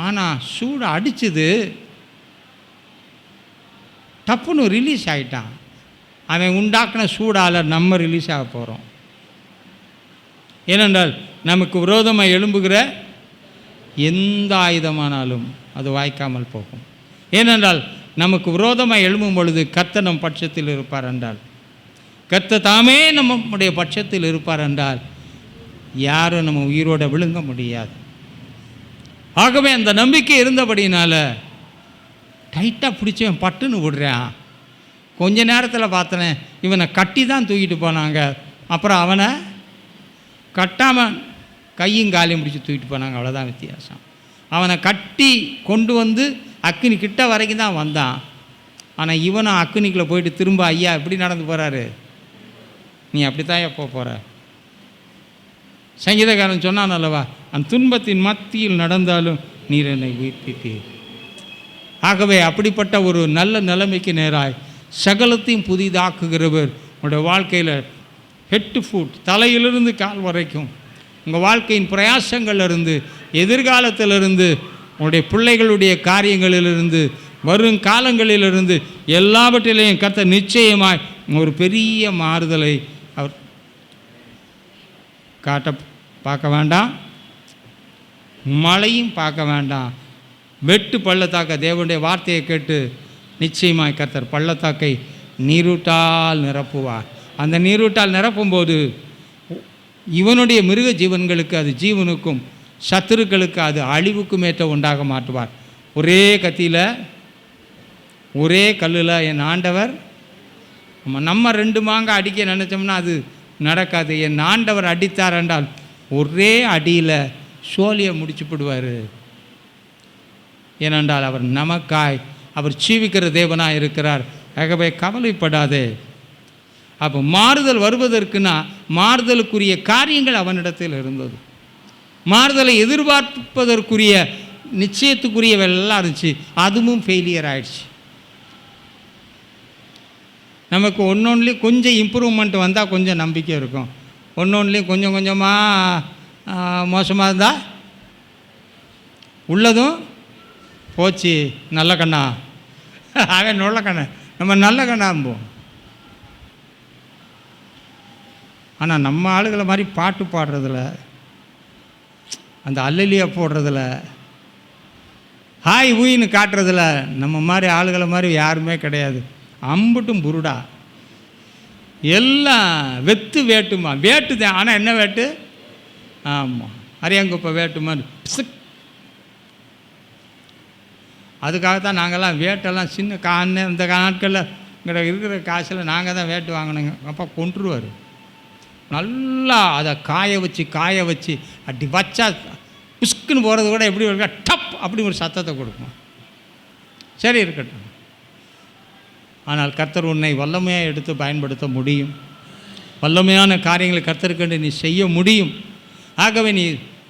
Speaker 1: ஆனால் சூடு அடிச்சது டப்புன்னு ரிலீஸ் ஆகிட்டான். அவன் உண்டாக்கின சூடால் நம்ம ரிலீஸ் ஆக போகிறோம். ஏனென்றால் நமக்கு விரோதமாக எழும்புகிற எந்த ஆயுதமானாலும் அது வாய்க்காமல் போகும். ஏனென்றால் நமக்கு விரோதமாக எழும்பும் பொழுது கர்த்தர் நம் பட்சத்தில் இருப்பார் என்றால், கர்த்தர் தாமே நம்முடைய பட்சத்தில் இருப்பார் என்றால் யாரும் நம்ம உயிரோட விழுங்க முடியாது. ஆகவே அந்த நம்பிக்கை இருந்தபடினால டைட்டாக பிடிச்சவன் பட்டுன்னு விடுறான். கொஞ்ச நேரத்தில் பார்த்தனேன், இவனை கட்டி தான் தூக்கிட்டு போனாங்க, அப்புறம் அவனை கட்டாமல் கையும் காலையும் பிடிச்சி தூக்கிட்டு போனாங்க. அவ்வளோதான் வித்தியாசம். அவனை கட்டி கொண்டு வந்து அக்கினி கிட்ட வரைக்கும் தான் வந்தான். ஆனால் இவனும் அக்கினிக்குள்ளே போயிட்டு திரும்ப ஐயா எப்படி நடந்து போகிறாரு, நீ அப்படி தான் எப்போ போகிற. சங்கீதக்காரன் சொன்னான் அல்லவா, அந்த துன்பத்தின் மத்தியில் நடந்தாலும் நீர் என்னை உயிர்ப்பித்தீர். ஆகவே அப்படிப்பட்ட ஒரு நல்ல நிலைமைக்கு நேராய் சகலத்தையும் புதிதாக்குகிறவர் உங்களுடைய வாழ்க்கையில் ஹெட் டு ஃபுட், தலையிலிருந்து கால் வரைக்கும், உங்கள் வாழ்க்கையின் பிரயாசங்களிலிருந்து, எதிர்காலத்திலிருந்து, உங்களுடைய பிள்ளைகளுடைய காரியங்களிலிருந்து, வரும் காலங்களிலிருந்து எல்லாவற்றிலையும் கர்த்தர் நிச்சயமாய் ஒரு பெரிய மாறுதலை அவர் பார்க்க வேண்டாம். மழையும் பார்க்க வேண்டாம். வெட்டு பள்ளத்தாக்க தேவனுடைய வார்த்தையை கேட்டு நிச்சயமாய் கர்த்தர் பள்ளத்தாக்கை நீரூட்டால் நிரப்புவார். அந்த நீரூட்டால் நிரப்பும்போது இவனுடைய மிருக ஜீவன்களுக்கு அது ஜீவனுக்கும், சத்துருக்களுக்கு அது அழிவுக்கும் ஏற்ற உண்டாக மாட்டுவார். ஒரே கத்தியில் ஒரே கல்லில் என் ஆண்டவர், நம்ம 2 மாங்காய் அடிக்க நினச்சோம்னா அது நடக்காது. என் ஆண்டவர் அடித்தார் என்றால் ஒரே அடியில் சோழியை முடிச்சு போடுவார். ஏனென்றால் அவர் நமக்காய் அவர் ஜீவிக்கிற தேவனாக இருக்கிறார். ஆகவே கவலைப்படாதே. அப்போ மாறுதல் வருவதற்குனா மாறுதலுக்குரிய காரியங்கள் அவனிடத்தில் இருந்தது. மாறுதலை எதிர்பார்ப்பதற்குரிய நிச்சயத்துக்குரியவெல்லாம் இருந்துச்சு, அதுவும் ஃபெயிலியர் ஆயிடுச்சு. நமக்கு ஒன்றொன்றுலேயும் கொஞ்சம் இம்ப்ரூவ்மெண்ட் வந்தால் கொஞ்சம் நம்பிக்கை இருக்கும். ஒன்றொன்றுலேயும் கொஞ்சம் கொஞ்சமாக மோசமாக இருந்தால் உள்ளதும் போச்சு. நல்ல கண்ணா அவன் நல்ல கண்ணை, நம்ம நல்ல கண்ணாம்போம். ஆனால் நம்ம ஆளுகளை மாதிரி பாட்டு பாடுறதில்ல, அந்த அல்லலியா போடுறதில்ல, ஹாய் ஊயின்னு காட்டுறதில்ல நம்ம மாதிரி ஆளுகளை மாதிரி யாருமே கிடையாது. அம்புட்டும் புருடா, எல்லாம் வெத்து வேட்டுமா, வேட்டு தான். ஆனால் என்ன வேட்டு? ஆமாம், அரியாங்குப்பை வேட்டு மாதிரி பிசுக். அதுக்காகத்தான் நாங்கள்லாம் வேட்டெல்லாம் சின்ன இந்த நாட்களில் இங்கே இருக்கிற காசில் நாங்கள் தான் வேட்டு வாங்கினோங்க. அப்பா கொண்டுருவார். நல்லா அதை காய வச்சு அப்படி வச்சா பிஸ்குன்னு போகிறது கூட எப்படி இருக்கா, டப் அப்படி ஒரு சத்தத்தை கொடுக்கும். சரி இருக்கட்டும். ஆனால் கர்த்தர் உன்னை வல்லமையாக எடுத்து பயன்படுத்த முடியும். வல்லமையான காரியங்களை கர்த்தருக்கென்று நீ செய்ய முடியும். ஆகவே நீ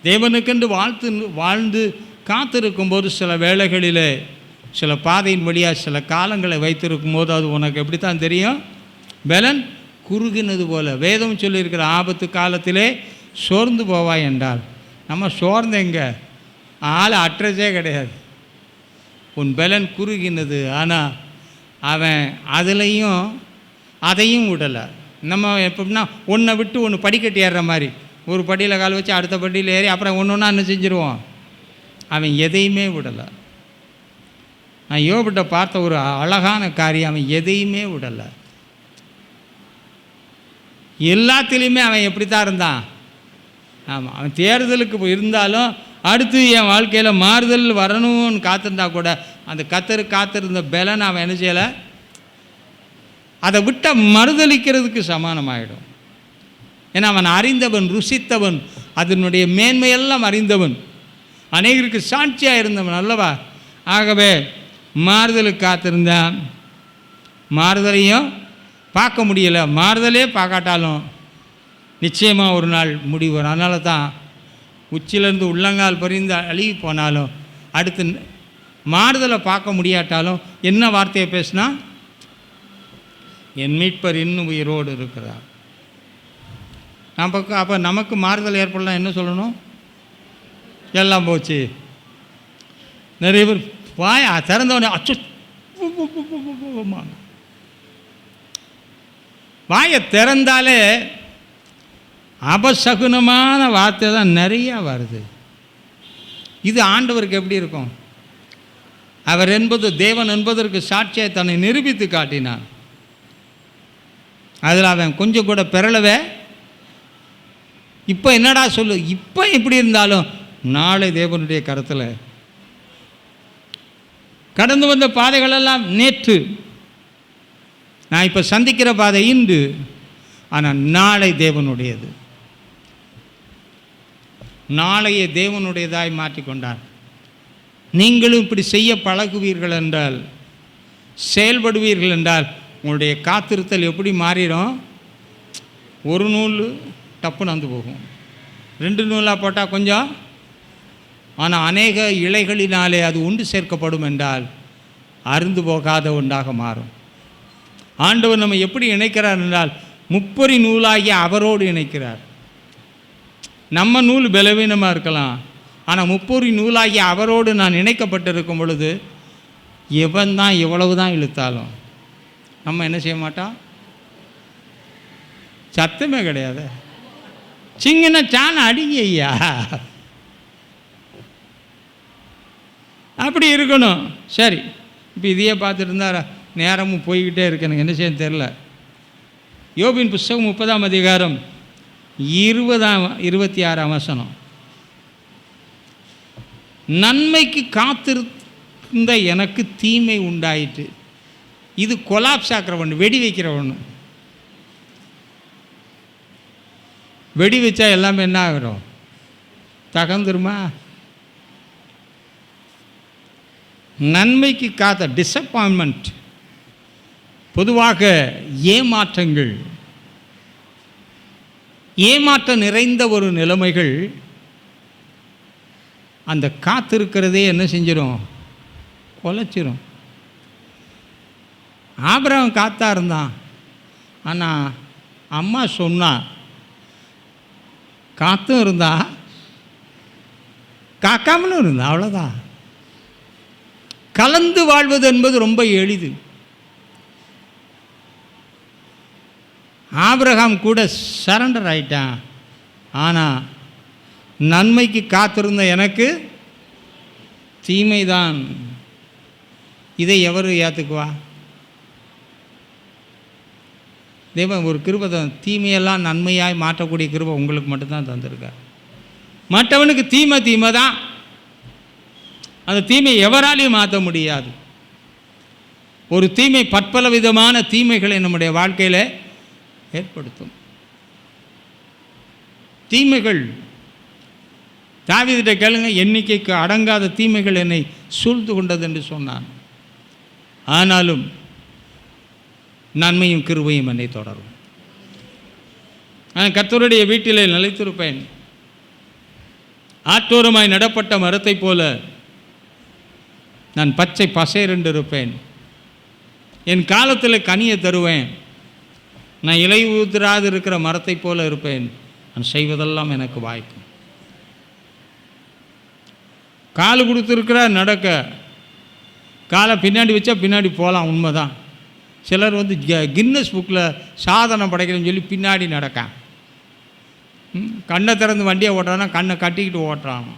Speaker 1: தேவனுக்கென்று வாழ்ந்து காத்திருக்கும்போது சில வேளைகளில் சில பாதையின் வழியாக சில காலங்களை வைத்திருக்கும் போது அது உனக்கு எப்படித்தான் தெரியும், பலன் குறுகினது போல. வேதம் சொல்லியிருக்கிற ஆபத்து காலத்திலே சோர்ந்து போவாய் என்றால் நம்ம சோர்ந்தெங்க ஆள் அட்ரஸே கிடையாது. உன் பலன் குறுகினது. ஆனால் அவன் அதையும் விடலை. நம்ம எப்படின்னா ஒன்றை விட்டு ஒன்று படிக்கட்டு ஏறுற மாதிரி ஒரு படியில் கால் வச்சு அடுத்த படியில் ஏறி அப்புறம் ஒன்று ஒன்றா என்ன செஞ்சுருவோம். அவன் எதையுமே விடலை. நான் யோபிட்ட பார்த்த ஒரு அழகான காரியம், அவன் எதையுமே விடலை. எல்லாத்துலேயுமே அவன் எப்படி தான் இருந்தான். ஆமாம், அவன் தேர்தலுக்கு இருந்தாலும் அடுத்து என் வாழ்க்கையில் மாறுதல் வரணும்னு காத்திருந்தா கூட அந்த காத்திருந்த பலன் அவன் என்ன செய்யலை, அதை விட்ட மறுதளிக்கிறதுக்கு சமானமாயிடும். ஏன்னா அவன் அறிந்தவன், ருசித்தவன், அதனுடைய மேன்மையெல்லாம் அறிந்தவன், அநேகருக்கு சாட்சியாக இருந்தவன் அல்லவா. ஆகவே மாறுதலுக்கு காத்திருந்தான். மாறுதலையும் பார்க்க முடியலை. மாறுதலே பார்க்காட்டாலும் நிச்சயமாக ஒரு நாள் முடிவு வரும். அதனால தான் உச்சிலேருந்து உள்ளங்கால் பறிந்து அழுகி போனாலும் அடுத்து மாறுதலை பார்க்க முடியாட்டாலும் என்ன வார்த்தையை பேசினா, என் மீட்பர் இன்னும் உயிரோடு இருக்கிறார். அப்போ நமக்கு மாறுதல் ஏற்படலாம் என்ன சொல்லணும், எல்லாம் போச்சு. நிறைய பேர் வாயா திறந்தவனே அச்சு வாயை திறந்தாலே அபசகுனமான வார்த்தை தான் நிறையா வருது. இது ஆண்டவருக்கு எப்படி இருக்கும்? அவர் என்பது தேவன் என்பதற்கு சாட்சியை தன்னை நிரூபித்து காட்டினான். அதில் அவன் கொஞ்சம் கூட பெறலவே. இப்போ என்னடா சொல்லு, இப்போ எப்படி இருந்தாலும் நாளை தேவனுடைய கருத்தில். கடந்து வந்த பாதைகளெல்லாம் நேற்று, நான் இப்போ சந்திக்கிற பாதை இன்று, ஆனால் நாளை தேவனுடையது. நாளைய தேவனுடையதாய் மாற்றிக்கொண்டார். நீங்களும் இப்படி செய்ய பழகுவீர்கள் என்றால், செயல்படுவீர்கள் என்றால், உங்களுடைய காத்திருத்தல் எப்படி மாறிடும்? ஒரு நூல் டப்புன்னு வந்து போகும், 2 நூலாக போட்டால் கொஞ்சம், ஆனால் அநேக இலைகளினாலே அது ஒன்று சேர்க்கப்படும் என்றால் அருந்து போகாத ஒன்றாக மாறும். ஆண்டவர் நம்ம எப்படி இணைக்கிறார் என்றால், 30 நூலாகி அவரோடு இணைக்கிறார். நம்ம நூல் பலவீனமாக இருக்கலாம், ஆனால் 30 நூலாகி அவரோடு நான் இணைக்கப்பட்டிருக்கும் பொழுது எவன் தான் எவ்வளவு தான் இழுத்தாலும் நம்ம என்ன செய்ய மாட்டோம்? சத்தமே கிடையாது. சிங்கின சாண அடிங்க ஐயா, அப்படி இருக்கணும். சரி, இப்போ இதையே பார்த்துட்டு இருந்தால் நேரமும் போய்கிட்டே இருக்கு, எனக்கு என்ன செய்ய தெரில. யோபின் புஸ்தகம் 30ஆம் அதிகாரம் 26ஆம் வசனம். நன்மைக்கு காத்திருந்த எனக்கு தீமை உண்டாயிற்று. இது கொலாப்ஸ் ஆக்கிற ஒன்று, வெடி வைக்கிற ஒன்று. வெடி வச்சா எல்லாமே என்ன ஆகிரும்? தகந்துருமா? நன்மைக்கு காத்த டிசப்பாயின்மெண்ட், பொதுவாக ஏமாற்றங்கள், ஏமாற்றம் நிறைந்த ஒரு நிலைமைகள் அந்த காத்திருக்கிறதே என்ன செஞ்சிடும்? கொலைச்சிரும். ஆபிரகாம் காத்தா இருந்தான், ஆனால் அம்மா சொன்னா காத்தும் இருந்தா காக்காமலும் இருந்தா, அவ்வளோதான். கலந்து வாழ்வது என்பது ரொம்ப எளிது. ஆபிரகாம் கூட சரண்டர் ஆயிட்டான், ஆனால் நன்மைக்கு காத்திருந்த எனக்கு தீமைதான். இதை எவர் ஏற்றுக்குவா? தேவன் ஒரு கிருபை தான், தீமையெல்லாம் நன்மையாய் மாற்றக்கூடிய கிருபை உங்களுக்கு மட்டும்தான் தந்திருக்கார். மற்றவனுக்கு தீமை தான், அந்த தீமை எவராலையும் மாற்ற முடியாது. ஒரு தீமை பற்பல விதமான தீமைகளை நம்முடைய வாழ்க்கையில் ஏற்படுத்தும். தீமைகள், தாவீதுகிட்ட கேளுங்க, எண்ணிக்கைக்கு அடங்காத தீமைகள் என்னை சூழ்ந்து கொண்டது என்று சொன்னான். ஆனாலும் நன்மையும் கிருபையும் என்னை தொடரும். நான் கர்த்தருடைய வீட்டிலே நிலைத்திருப்பேன். ஆற்றோரமாய் நடப்பட்ட மரத்தை போல நான் பச்சை பசேரென்று இருப்பேன். என் காலத்தில் கனியை தருவேன். நான் இலை ஊதிராது இருக்கிற மரத்தை போல இருப்பேன். நான் செய்வதெல்லாம் எனக்கு வாய்க்கும். கால் கொடுத்துருக்கிறார் நடக்க, காலை பின்னாடி வச்சா பின்னாடி போகலாம், உண்மைதான். சிலர் வந்து கின்னஸ் புக்கில் சாதனை படைக்கிறேன்னு சொல்லி பின்னாடி நடக்கான். கண்ணை திறந்து வண்டியை ஓட்டுறான்னா கண்ணை கட்டிக்கிட்டு ஓட்டுறான்.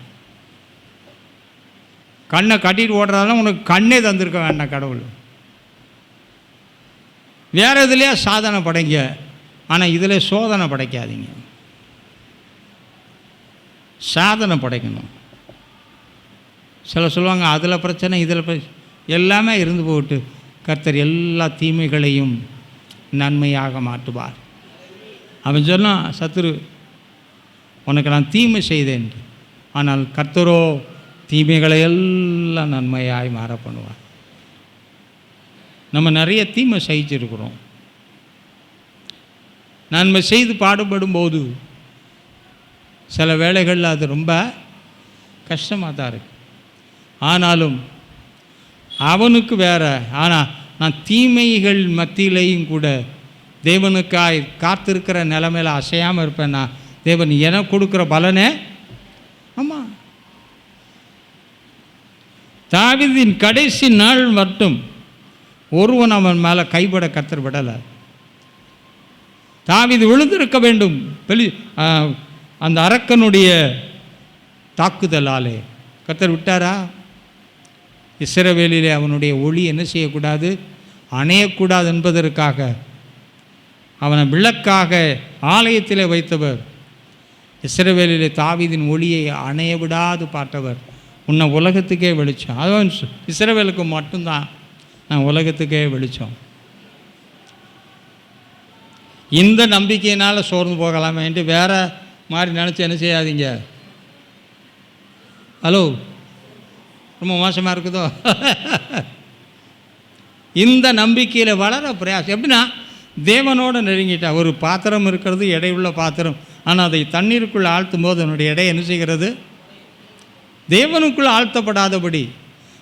Speaker 1: கண்ணை கட்டிட்டு ஓட்டுறதால உனக்கு கண்ணே தந்திருக்க வேண்டாம் கடவுள். வேறு இதுலையா சாதனை படைங்க, ஆனால் இதில் சோதனை படைக்காதீங்க. சாதனை படைக்கணும். சில சொல்லுவாங்க அதில் பிரச்சனை இதில் பிரச்சனை, எல்லாமே இருந்து போட்டு கர்த்தர் எல்லா தீமைகளையும் நன்மையாக மாற்றுவார். அவன் சொன்னான், சத்துரு உனக்கு நான் தீமை செய்தேன், ஆனால் கர்த்தரோ தீமைகளை எல்லாம் நன்மையாய் மாற பண்ணுவார். நம்ம நிறைய தீமை சகிச்சிருக்கிறோம். நன்மை செய்து பாடுபடும் போது சில வேளைகளில் அது ரொம்ப கஷ்டமாக தான் இருக்குது. ஆனாலும் அவனுக்கு வேற, ஆனால் நான் தீமைகள் மத்தியிலையும் கூட தேவனுக்காய் காத்திருக்கிற நிலைமையில் அசையாமல் இருப்பேன்னா தேவன் எனக்கு கொடுக்குற பலனே. ஆமாம், தாவீதின் கடைசி நாள் மட்டும் ஒருவன் அவன் மேலே கைப்பட கர்த்தர் விடலை. தாவீது விழுந்திருக்க வேண்டும் அந்த அரக்கனுடைய தாக்குதலாலே. கர்த்தர் விட்டாரா? இஸ்ரவேலிலே அவனுடைய ஒளி என்ன செய்யக்கூடாது, அணையக்கூடாது என்பதற்காக அவனை விளக்காக ஆலயத்திலே வைத்தவர். இஸ்ரவேலிலே தாவீதின் ஒளியை அணைய விடாது பார்த்தவர். உன்னை உலகத்துக்கே வெளிச்சம். அதுவும் இஸ்ரவேலுக்கு மட்டும்தான் நான் உலகத்துக்கே வெளிச்சம். இந்த நம்பிக்கையினால் சோர்ந்து போகலாமேன்ட்டு வேறு மாதிரி நினச்சி என்ன செய்யாதீங்க. ஹலோ, ரொம்ப மோசமாக இருக்குதோ? இந்த நம்பிக்கையில் வளர பிரயாசம். எப்படின்னா, தேவனோடு நெருங்கிட்டா ஒரு பாத்திரம் இருக்கிறது, எடையுள்ள பாத்திரம். ஆனால் அதை தண்ணீருக்குள்ளே ஆழ்த்தும் போது அதனுடைய எடை என்ன செய்கிறது? தேவனுக்குள்ளே ஆழ்த்தப்படாதபடி,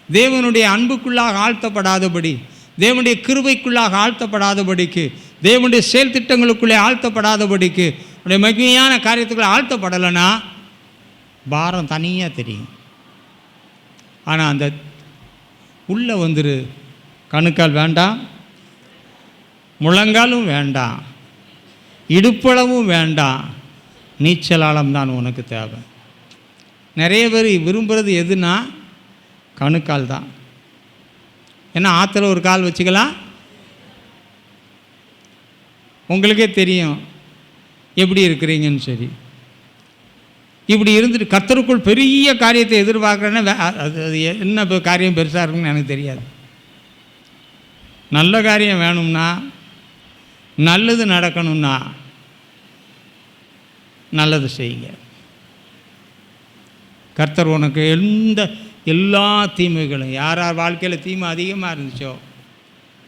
Speaker 1: தேவனுடைய அன்புக்குள்ளாக ஆழ்த்தப்படாதபடி, தேவனுடைய கிருபைக்குள்ளாக ஆழ்த்தப்படாதபடிக்கு, தேவனுடைய செயல் திட்டங்களுக்குள்ளே ஆழ்த்தப்படாதபடிக்கு, உடைய மகிமையான காரியத்துக்குள்ளே ஆழ்த்தப்படலைன்னா பாரம் தனியாக தெரியும். ஆனால் அந்த உள்ளே வந்துரு, கணுக்கால் வேண்டாம், முழங்காலும் வேண்டாம், இடுப்பளவும் வேண்டாம், நீச்சலாளம் தான் உனக்கு தேவை. நிறைய பேர் விரும்புகிறது எதுனா கணுக்கால் தான். ஏன்னா ஆற்றுல ஒரு கால் வச்சுக்கலாம். உங்களுக்கே தெரியும் எப்படி இருக்கிறீங்கன்னு. சரி, இப்படி இருந்துட்டு கர்த்தருக்குள் பெரிய காரியத்தை எதிர்பார்க்குறேன்னா அது என்ன காரியம் பெருசாக இருக்குன்னு எனக்கு தெரியாது. நல்ல காரியம் வேணும்னா, நல்லது நடக்கணும்னா நல்லது செய்யுங்க. கர்த்தர் உனக்கு எல்லா தீமைகளும், யார் யார் வாழ்க்கையில் தீமை அதிகமாக இருந்துச்சோ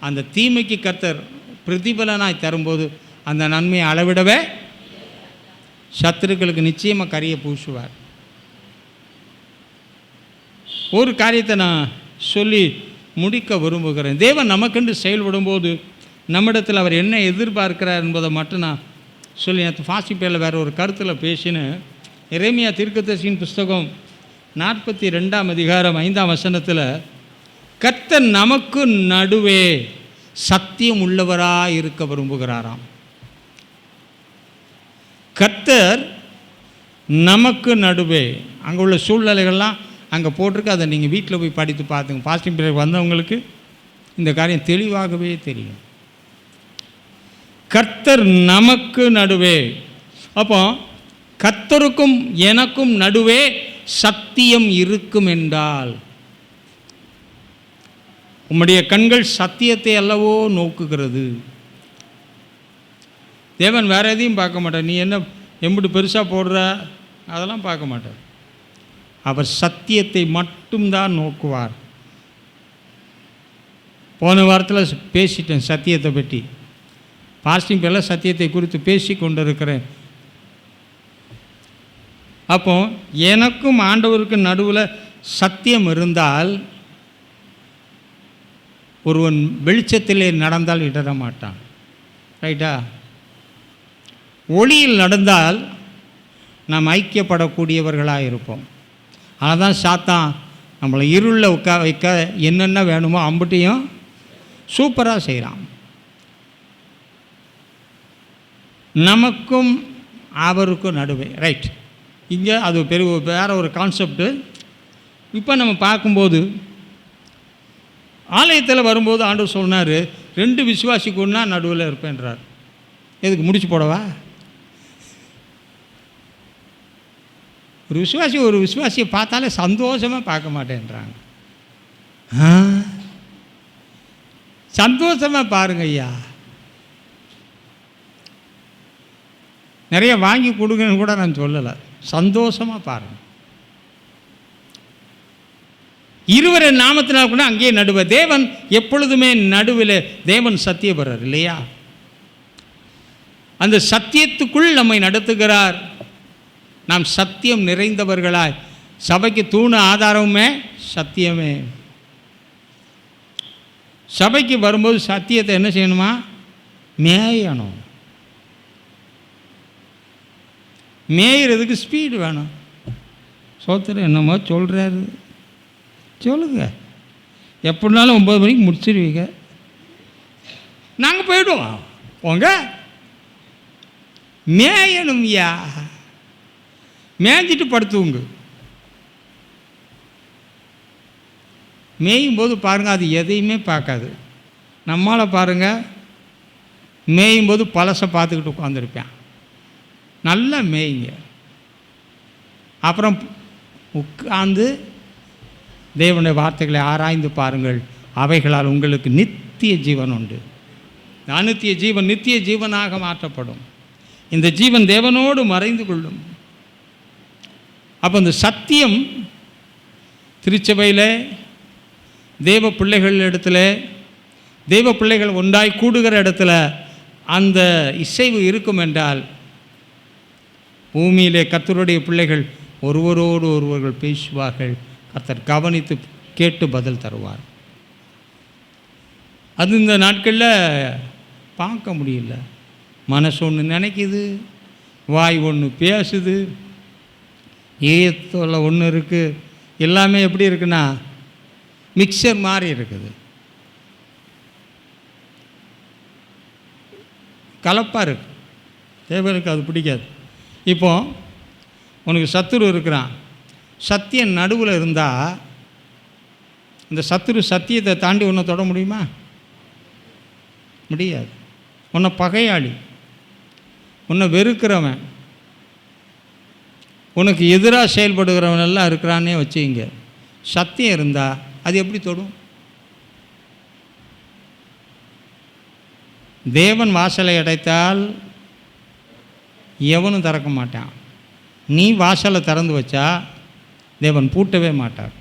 Speaker 1: அந்த தீமைக்கு கர்த்தர் பிரதிபலனாய் தரும்போது அந்த நன்மையை அளவிடவே சத்துருக்களுக்கு நிச்சயமாக கரியை பூசுவார். ஒரு காரியத்தை நான் சொல்லி முடிக்க விரும்புகிறேன். தேவன் நமக்கென்று செயல்படும்போது நம்மிடத்தில் அவர் என்ன எதிர்பார்க்கிறார் என்பதை மட்டும் நான் சொல்லி, நேற்று வாசிப்பேரில் வேறு ஒரு கருத்தில் பேசினேன். எரேமியா தீர்க்கதரிசியின் புஸ்தகம் 42ஆம் அதிகாரம் 5ஆம் வசனத்தில், கர்த்தர் நமக்கு நடுவே சத்தியம் உள்ளவராக இருக்க விரும்புகிறாராம். கர்த்தர் நமக்கு நடுவே, அங்கே உள்ள சூழ்நிலைகள்லாம் அங்கே போட்டிருக்கு. அதை நீங்கள் வீட்டில் போய் படித்து பார்த்துங்க. பாஸ்டிங் பீரியட் வந்தவங்களுக்கு இந்த காரியம் தெளிவாகவே தெரியும். கர்த்தர் நமக்கு நடுவே. அப்போ கர்த்தருக்கும் எனக்கும் நடுவே சத்தியம் இருக்கும் என்றால், உம்முடைய கண்கள் சத்தியத்தை அல்லவோ நோக்குகிறது. தேவன் வேறு எதையும் பார்க்க மாட்டார். நீ என்ன எம்பிட்டு பெருசாக போடுற அதெல்லாம் பார்க்க மாட்டார். அவர் சத்தியத்தை மட்டும்தான் நோக்குவார். போன வாரத்தில் பேசிட்டேன் சத்தியத்தை பற்றி. பாஸ்டிங் பேரில் சத்தியத்தை குறித்து பேசி கொண்டிருக்கிறேன். அப்போ எனக்கும் ஆண்டவருக்கு நடுவில் சத்தியம் இருந்தால், ஒருவன் வெளிச்சத்திலே நடந்தால் இடர மாட்டான். ரைட்டா? ஒளியில் நடந்தால் நாம் ஐக்கியப்படக்கூடியவர்களாக இருப்போம். ஆனால் தான் சாத்தான் நம்மளை இருளில் வைக்க என்னென்ன வேணுமோ அம்புட்டையும் சூப்பராக செய்கிறான். நமக்கும் அவருக்கும் நடுவே. ரைட், இங்கே அது பெரிய வேறு ஒரு கான்செப்டு. இப்போ நம்ம பார்க்கும்போது ஆலயத்தில் வரும்போது ஆண்டவர் சொன்னார், 2 விசுவாசிக்குன்னா நடுவில் இருப்பேன்றார். எதுக்கு முடிச்சு போடவா? ஒரு விசுவாசியை பார்த்தாலே சந்தோஷமாக பார்க்க மாட்டேன்றாங்க. சந்தோஷமாக பாருங்க ஐயா. நிறைய வாங்கி கொடுங்கன்னு கூட நான் சொல்லலை. சந்தோஷமாக பாருங்கள். இருவரை நாமத்தினால் கூட அங்கேயே நடுவே. தேவன் எப்பொழுதுமே நடுவில். தேவன் சத்தியபரர் இல்லையா? அந்த சத்தியத்துக்குள் நம்மை நடத்துகிறார். நாம் சத்தியம் நிறைந்தவர்களாய், சபைக்கு தூணு ஆதாரமுமே சத்தியமே. சபைக்கு வரும்போது சத்தியத்தை என்ன செய்யணுமா? மேயணும். மேயறதுக்கு ஸ்பீடு வேணும். சோத்திரம் என்னமோ சொல்கிறாரு, சொல்லுங்க. எப்படினாலும் 9 மணிக்கு முடிச்சிடுவீங்க, நாங்கள் போய்டுவோம். போங்க, மேயணும் ஐயா. மேய்ஞ்சிட்டு படுத்துவங்க. மேயும் போது பாருங்கள், அது எதையுமே பார்க்காது. நம்மளால் பாருங்கள், மேயும் போது பழசை பார்த்துக்கிட்டு உட்காந்துருப்பேன். நல்லா மேய்ங்க. அப்புறம் உட்கார்ந்து தேவனுடைய வார்த்தைகளை ஆராய்ந்து பாருங்கள். அவைகளால் உங்களுக்கு நித்திய ஜீவன் உண்டு. அநித்திய ஜீவன் நித்திய ஜீவனாக மாற்றப்படும். இந்த ஜீவன் தேவனோடு மறைந்து கொள்ளும். அப்போ இந்த சத்தியம் திருச்சபையில் தேவ பிள்ளைகள் இடத்துல, தேவ பிள்ளைகள் ஒன்றாய் கூடுகிற இடத்துல அந்த இசைவு இருக்கும் என்றால், பூமியிலே கர்த்தருடைய பிள்ளைகள் ஒருவரோடு ஒருவர்கள் பேசுவார்கள். கர்த்தர் கவனித்து கேட்டு பதில் தருவார். அது இந்த நாட்களில் பார்க்க முடியல. மனசு ஒன்று நினைக்குது, வாய் ஒன்று பேசுது, ஏத்தோல ஒன்று இருக்குது. எல்லாமே எப்படி இருக்குன்னா மிக்சர் மாதிரி இருக்குது, கலப்பாக இருக்குது. தேவனுக்கு அது பிடிக்காது. இப்போ உனக்கு சத்துரு இருக்கிறான், சத்தியம் நடுவில் இருந்தால் இந்த சத்துரு சத்தியத்தை தாண்டி உன்னை தொட முடியுமா? முடியாது. உன்னை பகையாளி, உன்னை வெறுக்கிறவன், உனக்கு எதிராக செயல்படுகிறவன் எல்லாம் இருக்கிறான்னே வச்சுங்க. சத்தியம் இருந்தால் அது எப்படி தொடும்? தேவன் வாசலை அடைத்தால் எவனும் திறக்க மாட்டான். நீ வாசலை திறந்து வச்சா தேவன் பூட்டவே மாட்டார்.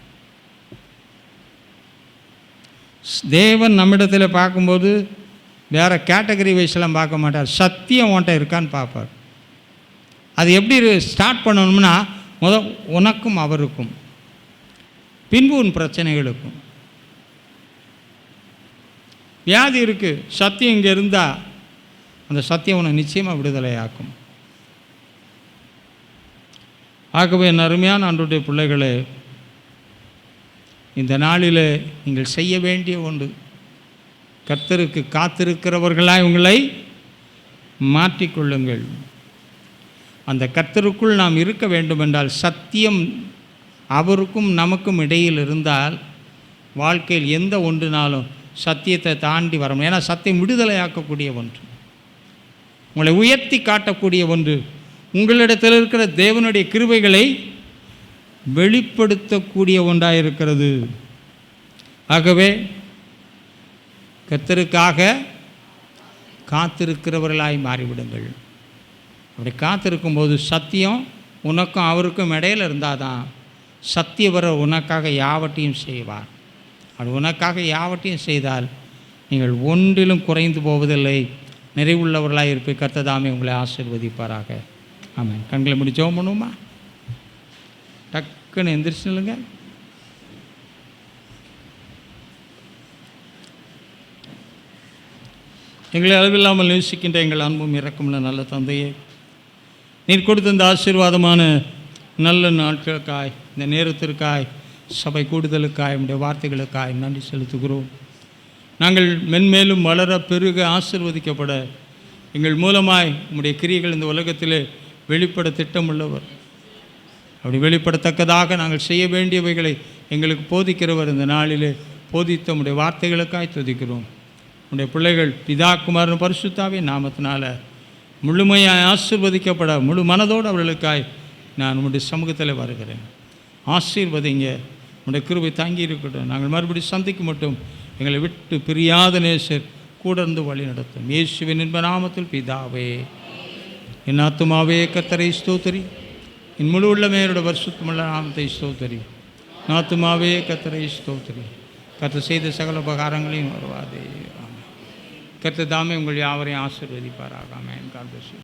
Speaker 1: தேவன் நம்மிடத்தில் பார்க்கும்போது வேறு கேட்டகரி வைஸ்லாம் பார்க்க மாட்டார். சத்தியம் உன்ட்ட இருக்கான்னு பார்ப்பார். அது எப்படி ஸ்டார்ட் பண்ணணும்னா, உனக்கும் அவருக்கும், பின்பு உன் பிரச்சனைகளுக்கும். வியாதி இருக்குது, சத்தியம் இங்கே இருந்தால் அந்த சத்தியம் உன்னை நிச்சயமாக விடுதலையாக்கும். ஆகவே என் அருமையான ஆண்டவருடைய பிள்ளைகளே, இந்த நாளில் நீங்கள் செய்ய வேண்டிய ஒன்று, கர்த்தருக்கு காத்திருக்கிறவர்களாய் உங்களை மாற்றிக்கொள்ளுங்கள். அந்த கர்த்தருக்குள் நாம் இருக்க வேண்டுமென்றால், சத்தியம் அவருக்கும் நமக்கும் இடையில் இருந்தால் வாழ்க்கையில் எந்த ஒன்றுனாலும் சத்தியத்தை தாண்டி வரணும். ஏன்னா சத்தியம் விடுதலையாக்கக்கூடிய ஒன்று, உங்களை உயர்த்தி காட்டக்கூடிய ஒன்று, உங்களிடத்தில் இருக்கிற தேவனுடைய கிருபைகளை வெளிப்படுத்தக்கூடிய ஒன்றாக இருக்கிறது. ஆகவே கர்த்தருக்காக காத்திருக்கிறவர்களாய் மாறிவிடுங்கள். அப்படி காத்திருக்கும்போது சத்தியம் உனக்கும் அவருக்கும் இடையில் இருந்தால் தான் சத்தியவரர் உனக்காக யாவற்றையும் செய்வார். அது உனக்காக யாவற்றையும் செய்தால் நீங்கள் ஒன்றிலும் குறைந்து போவதில்லை, நிறைவுள்ளவர்களாக இருப்பை கர்த்ததாமே உங்களை ஆசீர்வதிப்பாராக. ஆமாம். கண்களை முடி ஜெபம் பண்ணுவோமா? டக்குன்னு எந்திரிச்சு நில்லுங்க. எங்களை அளவில்லாமல் நேசிக்கின்ற எங்கள் அன்பும் இரக்கமுள்ள நல்ல தந்தையே, நீர் கொடுத்த இந்த ஆசீர்வாதமான நல்ல நாட்களுக்காய், இந்த நேரத்திற்காய், சபை கூடுதலுக்காய், உடைய வார்த்தைகளுக்காய் நன்றி செலுத்துகிறோம். நாங்கள் மென்மேலும் வளர பெருக ஆசீர்வதிக்கப்பட எங்கள் மூலமாய் உம்முடைய கிரியைகள் இந்த உலகத்திலே வெளிப்பட திட்டமுள்ளவர். அப்படி வெளிப்படத்தக்கதாக நாங்கள் செய்ய வேண்டியவைகளை எங்களுக்கு போதிக்கிறவர். இந்த நாளிலே போதித்த உம்முடைய வார்த்தைகளுக்காய் துதிக்கிறோம். உடைய பிள்ளைகள் பிதா குமாரன் பரிசுத்தாவே நாமத்தினால முழுமையாக ஆசீர்வதிக்கப்பட முழு மனதோடு அவர்களுக்காய் நான் உம்முடைய சமூகத்தில் வருகிறேன். ஆசீர்வதிங்க, உடைய கிருபை தாங்கி இருக்கட்டும். நாங்கள் மறுபடியும் சந்திக்க மட்டும் எங்களை விட்டு பிரியாத நேசர் கூட இருந்து வழி நடத்தும். இயேசுவின் இன்ப நாமத்தில் பிதாவே. என் ஆத்துமாவே கர்த்தரை ஸ்தோத்திரி, என் முழு உள்ளமையோட பரிசுத்தமுள்ள நாமத்தை ஸ்தோத்திரி. என் ஆத்துமாவே கர்த்தரை ஸ்தோத்திரி. கர்த்தர் செய்த சகல உபகாரங்களையும் வருவாதே. கர்த்தர் தாமே உங்கள் யாவரையும் ஆசீர்வதிப்பாராக. ஆமென். God bless you.